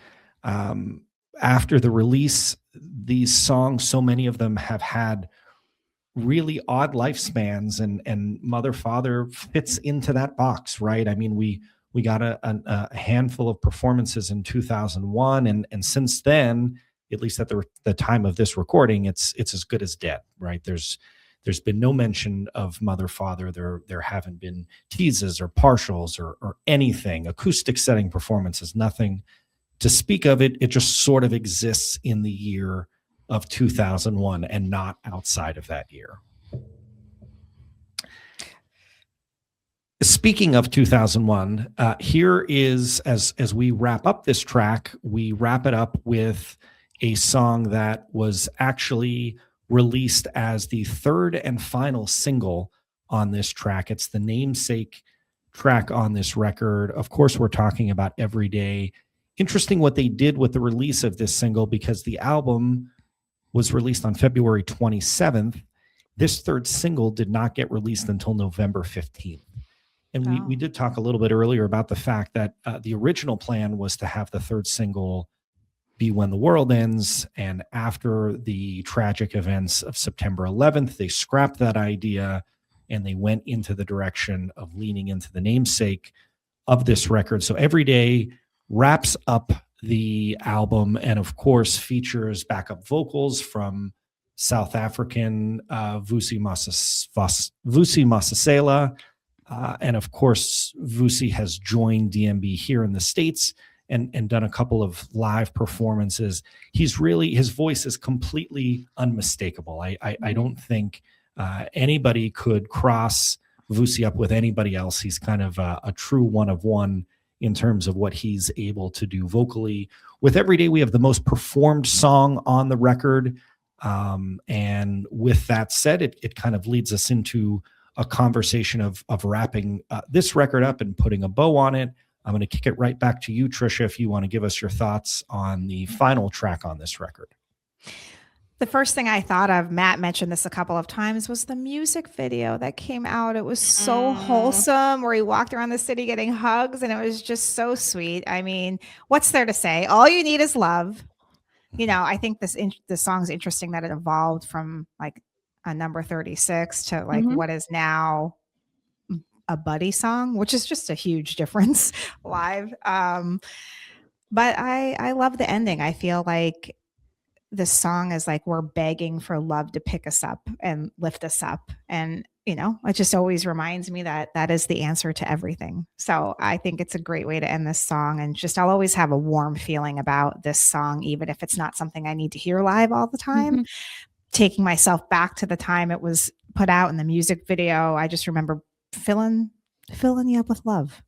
After the release, these songs, so many of them have had really odd lifespans, and Mother Father fits into that box, right? I mean, we got a handful of performances in 2001, and since then, at least at the time of this recording, it's as good as dead, right? There's been no mention of Mother Father. There haven't been teases or partials or anything, acoustic setting performances, nothing to speak of. It just sort of exists in the year of 2001 and not outside of that year. Speaking of 2001, here is, as we wrap up this track, we wrap it up with a song that was actually released as the third and final single on this track. It's the namesake track on this record. Of course, we're talking about Every Day. Interesting what they did with the release of this single, because the album was released on February 27th. This third single did not get released until November 15th. And we did talk a little bit earlier about the fact that the original plan was to have the third single be When the World Ends. And after the tragic events of September 11th, they scrapped that idea and they went into the direction of leaning into the namesake of this record. So Every Day wraps up the album and, of course, features backup vocals from South African Vusi Masasela. And of course, Vusi has joined DMB here in the States and done a couple of live performances. His voice is completely unmistakable. I don't think anybody could cross Vusi up with anybody else. He's kind of a true one of one in terms of what he's able to do vocally. With Every Day, we have the most performed song on the record. And with that said, it kind of leads us into a conversation of wrapping this record up and putting a bow on it. I'm going to kick it right back to you, Trisha, if you want to give us your thoughts on the final track on this record. The first thing I thought of, Matt mentioned this a couple of times, was the music video that came out. It was so wholesome, where he walked around the city getting hugs, and it was just so sweet. I mean, what's there to say? All you need is love. You know, I think this song's interesting that it evolved from like a number 36 to like what is now a Buddy song, which is just a huge difference live. But I love the ending. I feel like this song is like we're begging for love to pick us up and lift us up. And, you know, it just always reminds me that that is the answer to everything. So I think it's a great way to end this song. And just I'll always have a warm feeling about this song, even if it's not something I need to hear live all the time. Taking myself back to the time it was put out in the music video, I just remember filling you up with love.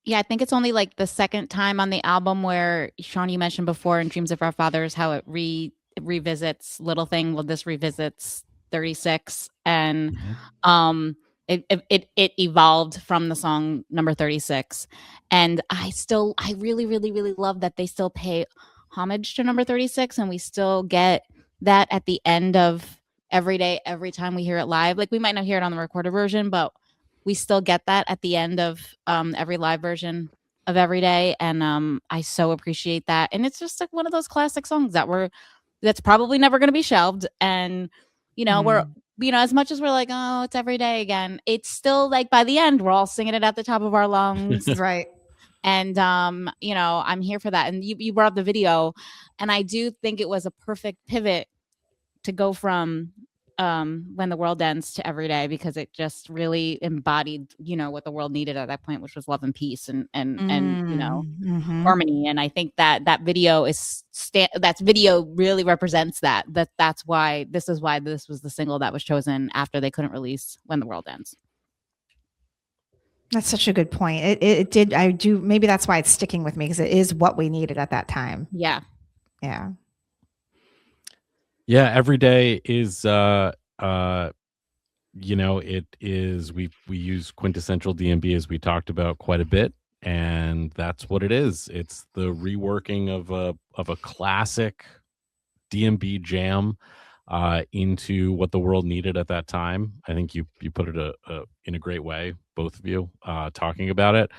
Yeah, I think it's only like the second time on the album where, Sean, you mentioned before in Dreams of Our Fathers how it revisits Little Thing. Well, this revisits 36, and it evolved from the song number 36. And I really, really, really love that they still pay homage to number 36, and we still get that at the end of Every Day, every time we hear it live. Like, we might not hear it on the recorded version, but we still get that at the end of every live version of Every Day. And I so appreciate that. And it's just like one of those classic songs that's probably never going to be shelved. And, you know, we're, you know, as much as we're like, oh, it's Every Day again, it's still like by the end, we're all singing it at the top of our lungs. Right. And, you know, I'm here for that. And you brought up the video, and I do think it was a perfect pivot to go from When the World Ends to Every Day, because it just really embodied, you know, what the world needed at that point, which was love and peace and you know, harmony. And I think that video video really represents that. That's why this was the single that was chosen after they couldn't release When the World Ends. That's such a good point. It did. Maybe that's why it's sticking with me, because it is what we needed at that time. Yeah. Yeah. Yeah, Every Day is you know, it is we use quintessential DMB, as we talked about quite a bit, and that's what it is. It's the reworking of a classic DMB jam into what the world needed at that time. I think you put it in a great way, both of you talking about it.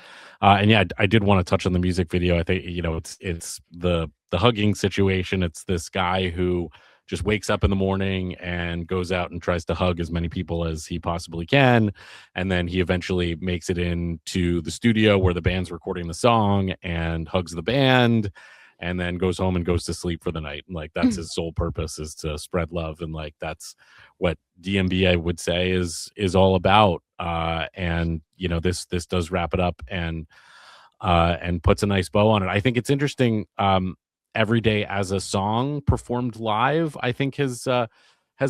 And yeah, I did want to touch on the music video. I think, you know, it's the hugging situation. It's this guy who just wakes up in the morning and goes out and tries to hug as many people as he possibly can. And then he eventually makes it into the studio where the band's recording the song and hugs the band, and then goes home and goes to sleep for the night. And like, that's his sole purpose, is to spread love. And like, that's what DMB, I would say, is all about. And, you know, this does wrap it up and puts a nice bow on it. I think it's interesting. Every Day as a song performed live, I think has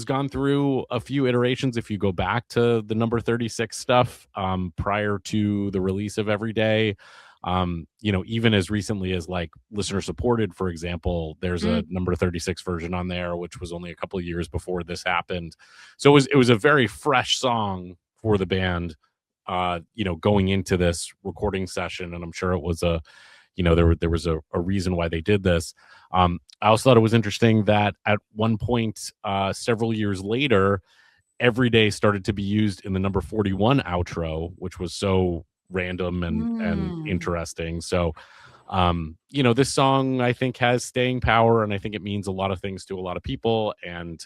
gone through a few iterations. If you go back to the number 36 stuff prior to the release of Every Day, you know, even as recently as like listener supported, for example, there's a number 36 version on there, which was only a couple of years before this happened. So it was a very fresh song for the band, you know, going into this recording session. And I'm sure it was a there was a reason why they did this. I also thought it was interesting that at one point, several years later, Every Day started to be used in the number 41 outro, which was so random and interesting. So, this song I think has staying power, and I think it means a lot of things to a lot of people. And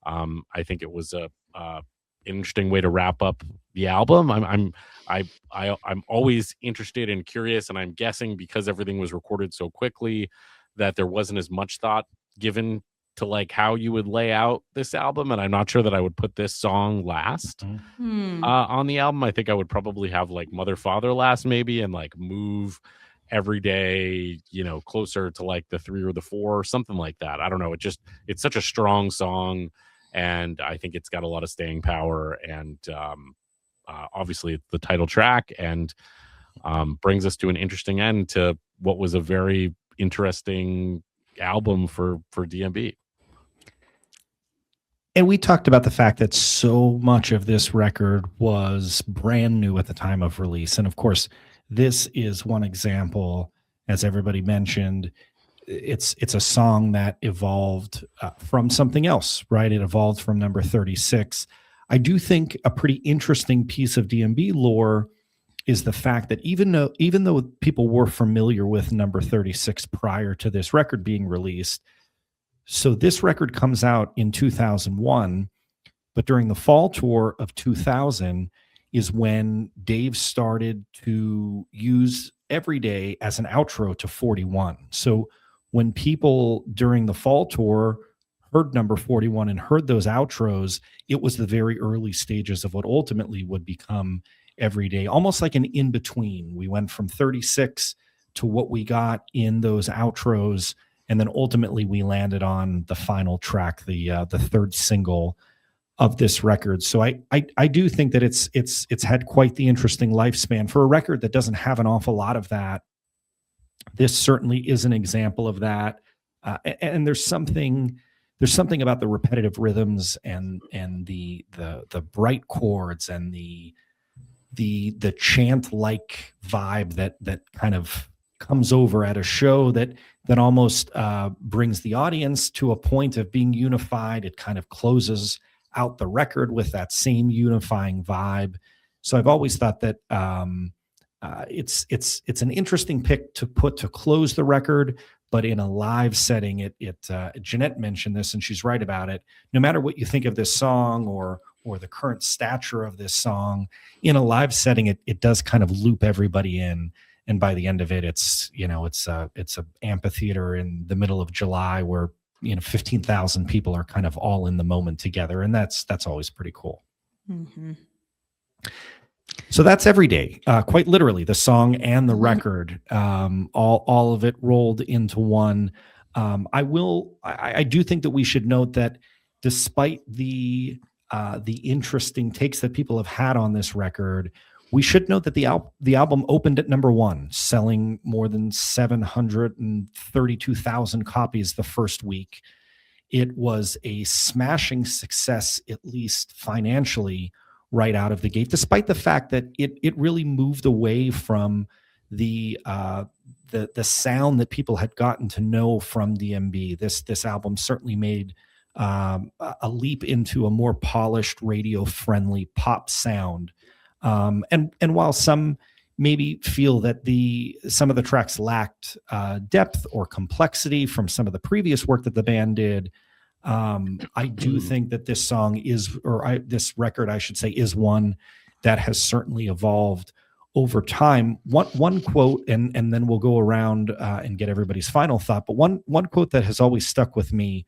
I think it was a interesting way to wrap up the album. I'm always interested and curious, and I'm guessing because everything was recorded so quickly that there wasn't as much thought given to like how you would lay out this album. And I'm not sure that I would put this song last on the album. I think I would probably have like Mother Father last maybe, and like move Every Day, closer to like the 3 or the 4 or something like that. I don't know. It's such a strong song, and I think it's got a lot of staying power. And obviously it's the title track, and brings us to an interesting end to what was a very interesting album for DMB. And we talked about the fact that so much of this record was brand new at the time of release. And of course, this is one example, as everybody mentioned. It's a song that evolved from something else, right? It evolved from number 36. I do think a pretty interesting piece of DMB lore is the fact that even though people were familiar with number 36 prior to this record being released, so this record comes out in 2001, but during the fall tour of 2000 is when Dave started to use Every Day as an outro to 41. So when people during the fall tour heard number 41 and heard those outros, it was the very early stages of what ultimately would become Every Day, almost like an in-between. We went from 36 to what we got in those outros, and then ultimately we landed on the final track, the third single of this record. So I do think that it's had quite the interesting lifespan for a record that doesn't have an awful lot of that. This certainly is an example of that, and there's something about the repetitive rhythms and the bright chords and the chant-like vibe that kind of comes over at a show that almost brings the audience to a point of being unified. It kind of closes out the record with that same unifying vibe. So I've always thought that it's an interesting pick to put to close the record, but in a live setting, Jeanette mentioned this, and she's right about it. No matter what you think of this song or the current stature of this song, in a live setting, it does kind of loop everybody in. And by the end of it, it's a amphitheater in the middle of July where 15,000 people are kind of all in the moment together, and that's always pretty cool. Mm-hmm. So that's Every Day, quite literally, the song and the record, all of it rolled into one. I do think that we should note that despite the interesting takes that people have had on this record, we should note that the album opened at number 1, selling more than 732,000 copies the first week. It was a smashing success, at least financially, right out of the gate, despite the fact that it really moved away from the sound that people had gotten to know from DMB. This album certainly made a leap into a more polished, radio-friendly pop sound. And while some maybe feel that some of the tracks lacked depth or complexity from some of the previous work that the band did, I do think that this song this record, I should say, is one that has certainly evolved over time. One quote, and then we'll go around and get everybody's final thought. But one quote that has always stuck with me,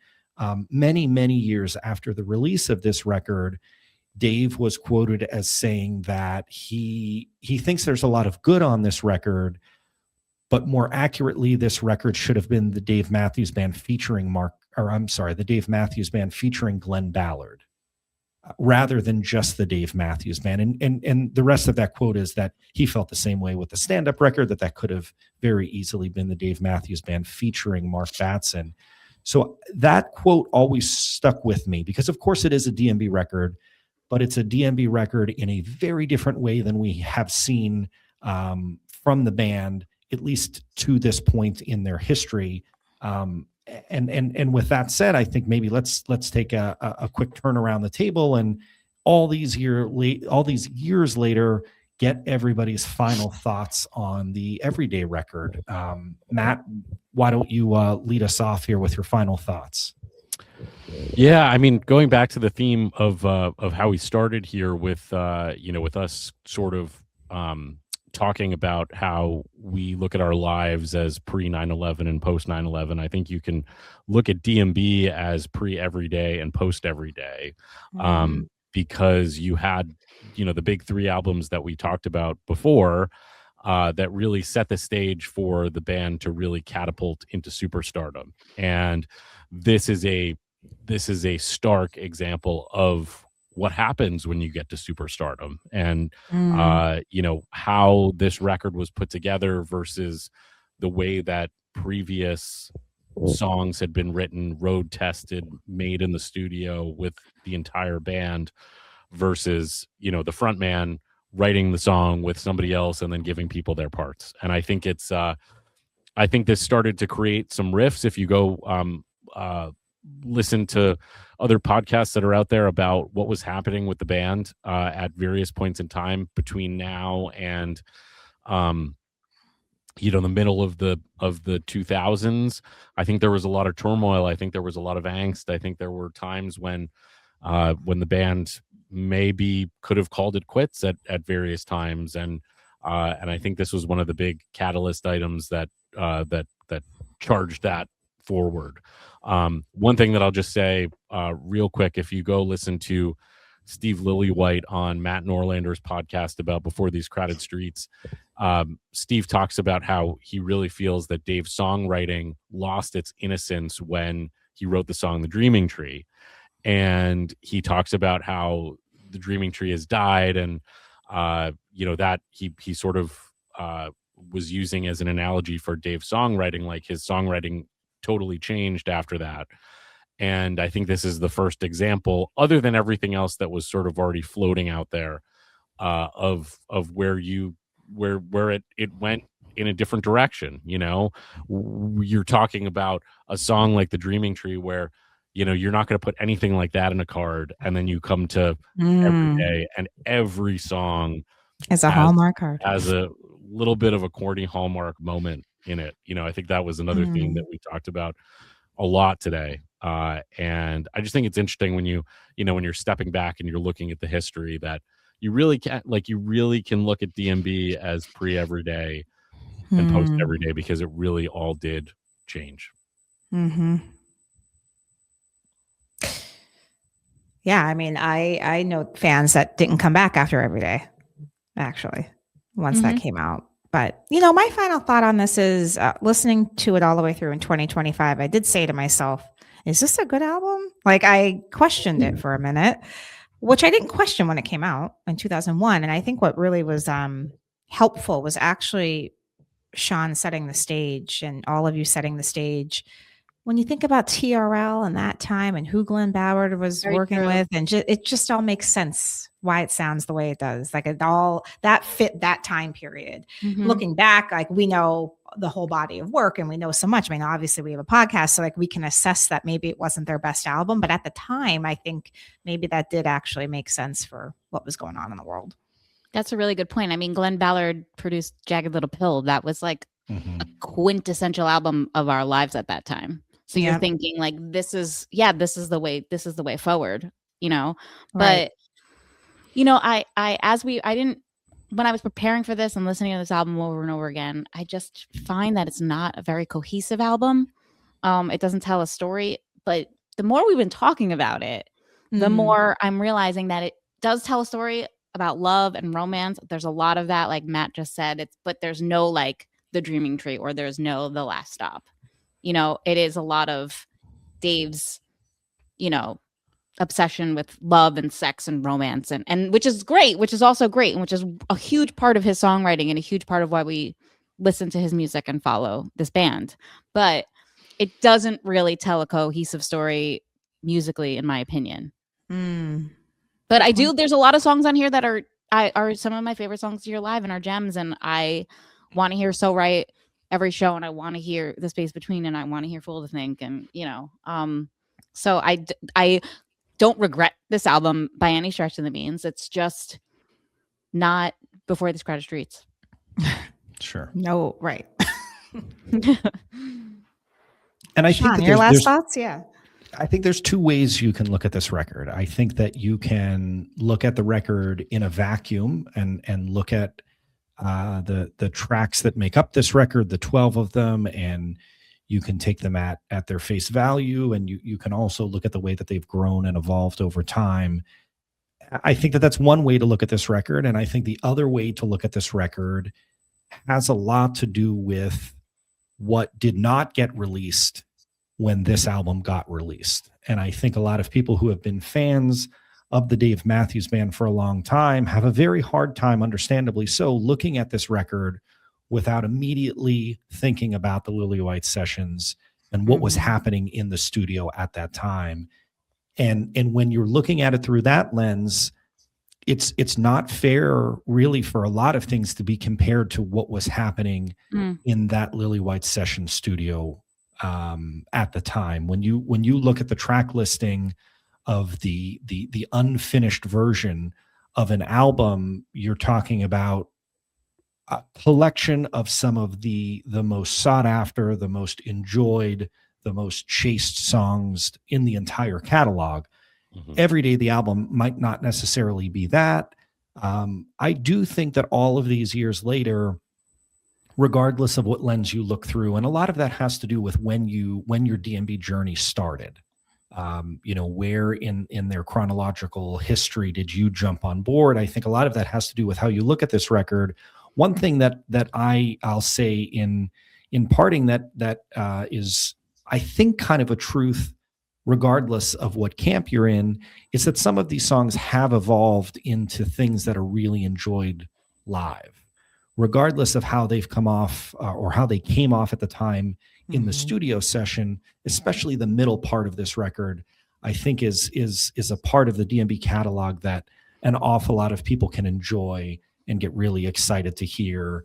many, many years after the release of this record, Dave was quoted as saying that he thinks there's a lot of good on this record, but more accurately, this record should have been the Dave Matthews Band featuring the Dave Matthews Band featuring Glenn Ballard, rather than just the Dave Matthews Band. And the rest of that quote is that he felt the same way with the stand-up record, that could have very easily been the Dave Matthews Band featuring Mark Batson. So that quote always stuck with me because, of course, it is a DMB record, but it's a DMB record in a very different way than we have seen from the band. at least to this point in their history. And with that said, I think maybe let's take a quick turn around the table, and all these years later, get everybody's final thoughts on the Everyday record. Matt, why don't you lead us off here with your final thoughts? Yeah, I mean, going back to the theme of how we started here with with us sort of talking about how we look at our lives as pre 9/11 and post 9/11. I think you can look at DMB as pre Everyday and post Everyday, because you had the big three albums that we talked about before that really set the stage for the band to really catapult into superstardom. And this is a stark example of what happens when you get to superstardom, and how this record was put together versus the way that previous songs had been written, road tested, made in the studio with the entire band, versus the front man writing the song with somebody else and then giving people their parts. And I think it's I think this started to create some riffs. If you go listen to other podcasts that are out there about what was happening with the band at various points in time between now and the middle of the 2000s, I think there was a lot of turmoil. I think there was a lot of angst. I think there were times when the band maybe could have called it quits at various times, and I think this was one of the big catalyst items that charged that forward. One thing that I'll just say real quick, if you go listen to Steve Lillywhite on Matt Norlander's podcast about Before These Crowded Streets, Steve talks about how he really feels that Dave's songwriting lost its innocence when he wrote the song The Dreaming Tree. And he talks about how the Dreaming Tree has died, and that he sort of was using as an analogy for Dave's songwriting, like his songwriting totally changed after that. And I think this is the first example, other than everything else that was sort of already floating out there, of where it went in a different direction. You're talking about a song like The Dreaming Tree where you're not going to put anything like that in a card, and then you come to Everyday, and every song as a Hallmark card has a little bit of a corny Hallmark moment in it. I think that was another theme that we talked about a lot today. And I just think it's interesting when when you're stepping back and you're looking at the history, that you really can look at DMB as pre Everyday and post Everyday, because it really all did change. Yeah, I mean, I know fans that didn't come back after Everyday, actually, once that came out. But, my final thought on this is listening to it all the way through in 2025, I did say to myself, is this a good album? Like, I questioned it for a minute, which I didn't question when it came out in 2001. And I think what really was helpful was actually Sean setting the stage, and all of you setting the stage. When you think about TRL and that time and who Glenn Ballard was working with, and it just all makes sense why it sounds the way it does. Like it all that fit that time period. Looking back, like we know the whole body of work and we know so much. I mean, obviously we have a podcast, so like we can assess that maybe it wasn't their best album, but at the time, I think maybe that did actually make sense for what was going on in the world. That's a really good point. I mean, Glenn Ballard produced Jagged Little Pill. That was like a quintessential album of our lives at that time. So you're thinking like, this is the way forward, but, right. When I was preparing for this and listening to this album over and over again, I just find that it's not a very cohesive album. It doesn't tell a story, but the more we've been talking about it, the more I'm realizing that it does tell a story about love and romance. There's a lot of that, like Matt just said, but there's no like The Dreaming Tree, or there's no The Last Stop. It is a lot of Dave's, obsession with love and sex and romance, and which is great, which is also great, and which is a huge part of his songwriting and a huge part of why we listen to his music and follow this band. But it doesn't really tell a cohesive story musically, in my opinion. But there's a lot of songs on here that are some of my favorite songs to hear live and are gems, and I want to hear So Right every show, and I want to hear the space between, and I want to hear Fool to Think, and so I don't regret this album by any stretch of the means. It's just not Before These Crowded Streets. Sure. No, right. And I Sean, think that your last there's thoughts? Yeah. I think there's two ways you can look at this record. I think that you can look at the record in a vacuum and look at the tracks that make up this record, the 12 of them, and you can take them at their face value, and you can also look at the way that they've grown and evolved over time. I think that that's one way to look at this record, and I think the other way to look at this record has a lot to do with what did not get released when this album got released. And I think a lot of people who have been fans of the Dave Matthews Band for a long time have a very hard time, understandably so, looking at this record without immediately thinking about the Lily White sessions and what was happening in the studio at that time. And when you're looking at it through that lens, it's not fair really for a lot of things to be compared to what was happening in that Lily White session studio at the time. When you look at the track listing of the unfinished version of an album, you're talking about a collection of some of the most sought after, the most enjoyed, the most chased songs in the entire catalog. Every Day, the album might not necessarily be that. I do think that all of these years later, regardless of what lens you look through, and a lot of that has to do with when your DMB journey started. Where in their chronological history did you jump on board? I think a lot of that has to do with how you look at this record. One thing that I'll say in parting that is, I think, kind of a truth, regardless of what camp you're in, is that some of these songs have evolved into things that are really enjoyed live, regardless of how they've come off or how they came off at the time in the studio session. Especially the middle part of this record, I think is a part of the DMB catalog that an awful lot of people can enjoy and get really excited to hear.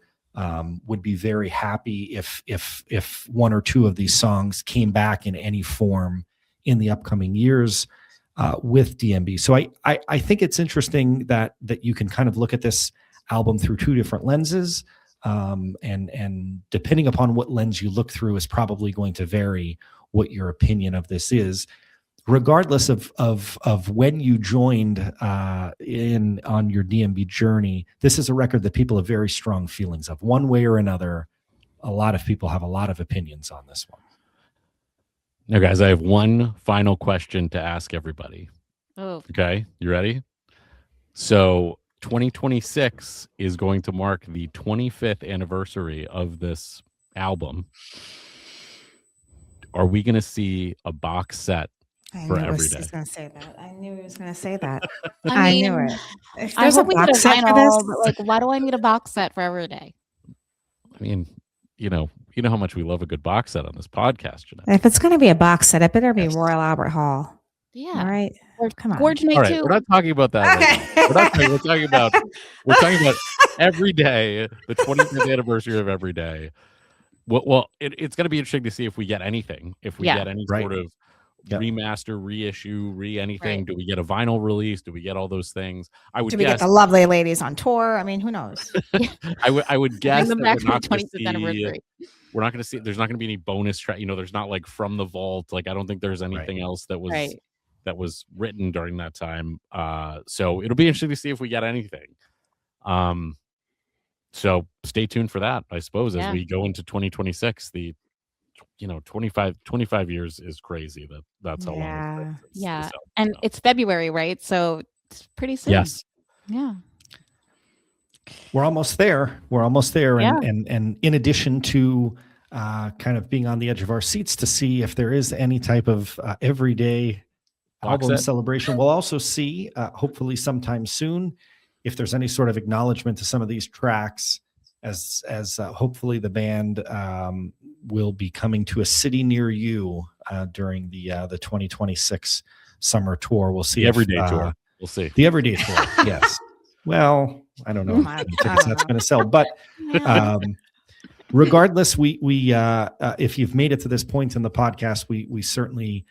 Would be very happy if one or two of these songs came back in any form in the upcoming years with DMB. So I think it's interesting that you can kind of look at this album through two different lenses, and depending upon what lens you look through is probably going to vary what your opinion of this is. Regardless of when you joined in on your DMB journey, this is a record that people have very strong feelings of. One way or another, a lot of people have a lot of opinions on this one. Now, guys, I have one final question to ask everybody. Oh, Okay, you ready? So 2026 is going to mark the 25th anniversary of this album. Are we going to see a box set I for knew every he day? was going to say that. I knew he was going to say that. I I mean, knew it. If I there's a hope we get a box set for vinyl, this, but like, why do I need a box set for every day? I mean, you know how much we love a good box set on this podcast, Jeanette. if it's going to be a box set, it better be Royal Albert Hall. Yeah. All right. Or Come on. Gorge Night All right, too. we're not talking about that. Okay. Right now. We're talking about every day, the 25th anniversary of every day. Well, it's going to be interesting to see if we get anything. If we Yeah. get any Right. sort of Yep. remaster, reissue, anything. Right. Do we get a vinyl release? Do we get all those things? I would Do we get guess. the lovely ladies on tour? I mean, who knows? I would guess Bring them that back we're for not the going to 25th see. anniversary. We're not going to see. There's not going to be any bonus track. There's not like From the Vault. Like I don't think there's anything else that was Right. that was written during that time. So it'll be interesting to see if we get anything. So stay tuned for that, I suppose, as Yeah. we go into 2026. The 25 years is crazy. That's how long Yeah. it's been since Yeah. this album And came out. it's February, right? So it's pretty soon. Yes. Yeah. We're almost there. Yeah. And in addition to kind of being on the edge of our seats to see if there is any type of everyday Box album set? celebration, we'll also see, hopefully sometime soon, if there's any sort of acknowledgement to some of these tracks, as hopefully the band will be coming to a city near you during the 2026 summer tour. We'll see The if, everyday tour. We'll see. The everyday tour, yes. Well, I don't know Come how on. many I tickets don't that's know. going to sell, but regardless, we if you've made it to this point in the podcast, we certainly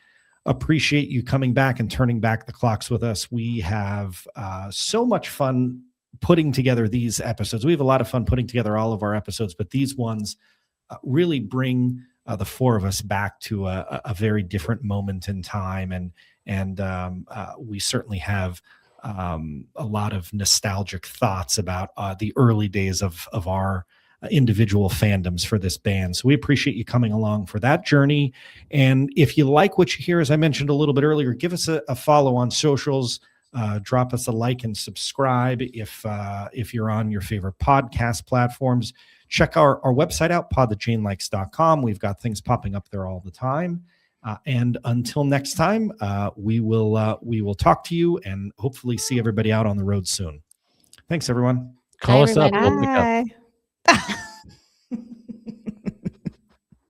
appreciate you coming back and turning back the clocks with us. We have so much fun putting together these episodes. We have a lot of fun putting together all of our episodes, but these ones really bring the four of us back to a very different moment in time, and we certainly have a lot of nostalgic thoughts about the early days of our individual fandoms for this band. So we appreciate you coming along for that journey. And if you like what you hear, as I mentioned a little bit earlier, give us a follow on socials. Drop us a like and subscribe if you're on your favorite podcast platforms. Check our website out, podthatjanelikes.com. We've got things popping up there all the time. And until next time, we will talk to you and hopefully see everybody out on the road soon. Thanks, everyone. Call Bye, us up. everybody. We'll pick up. Bye.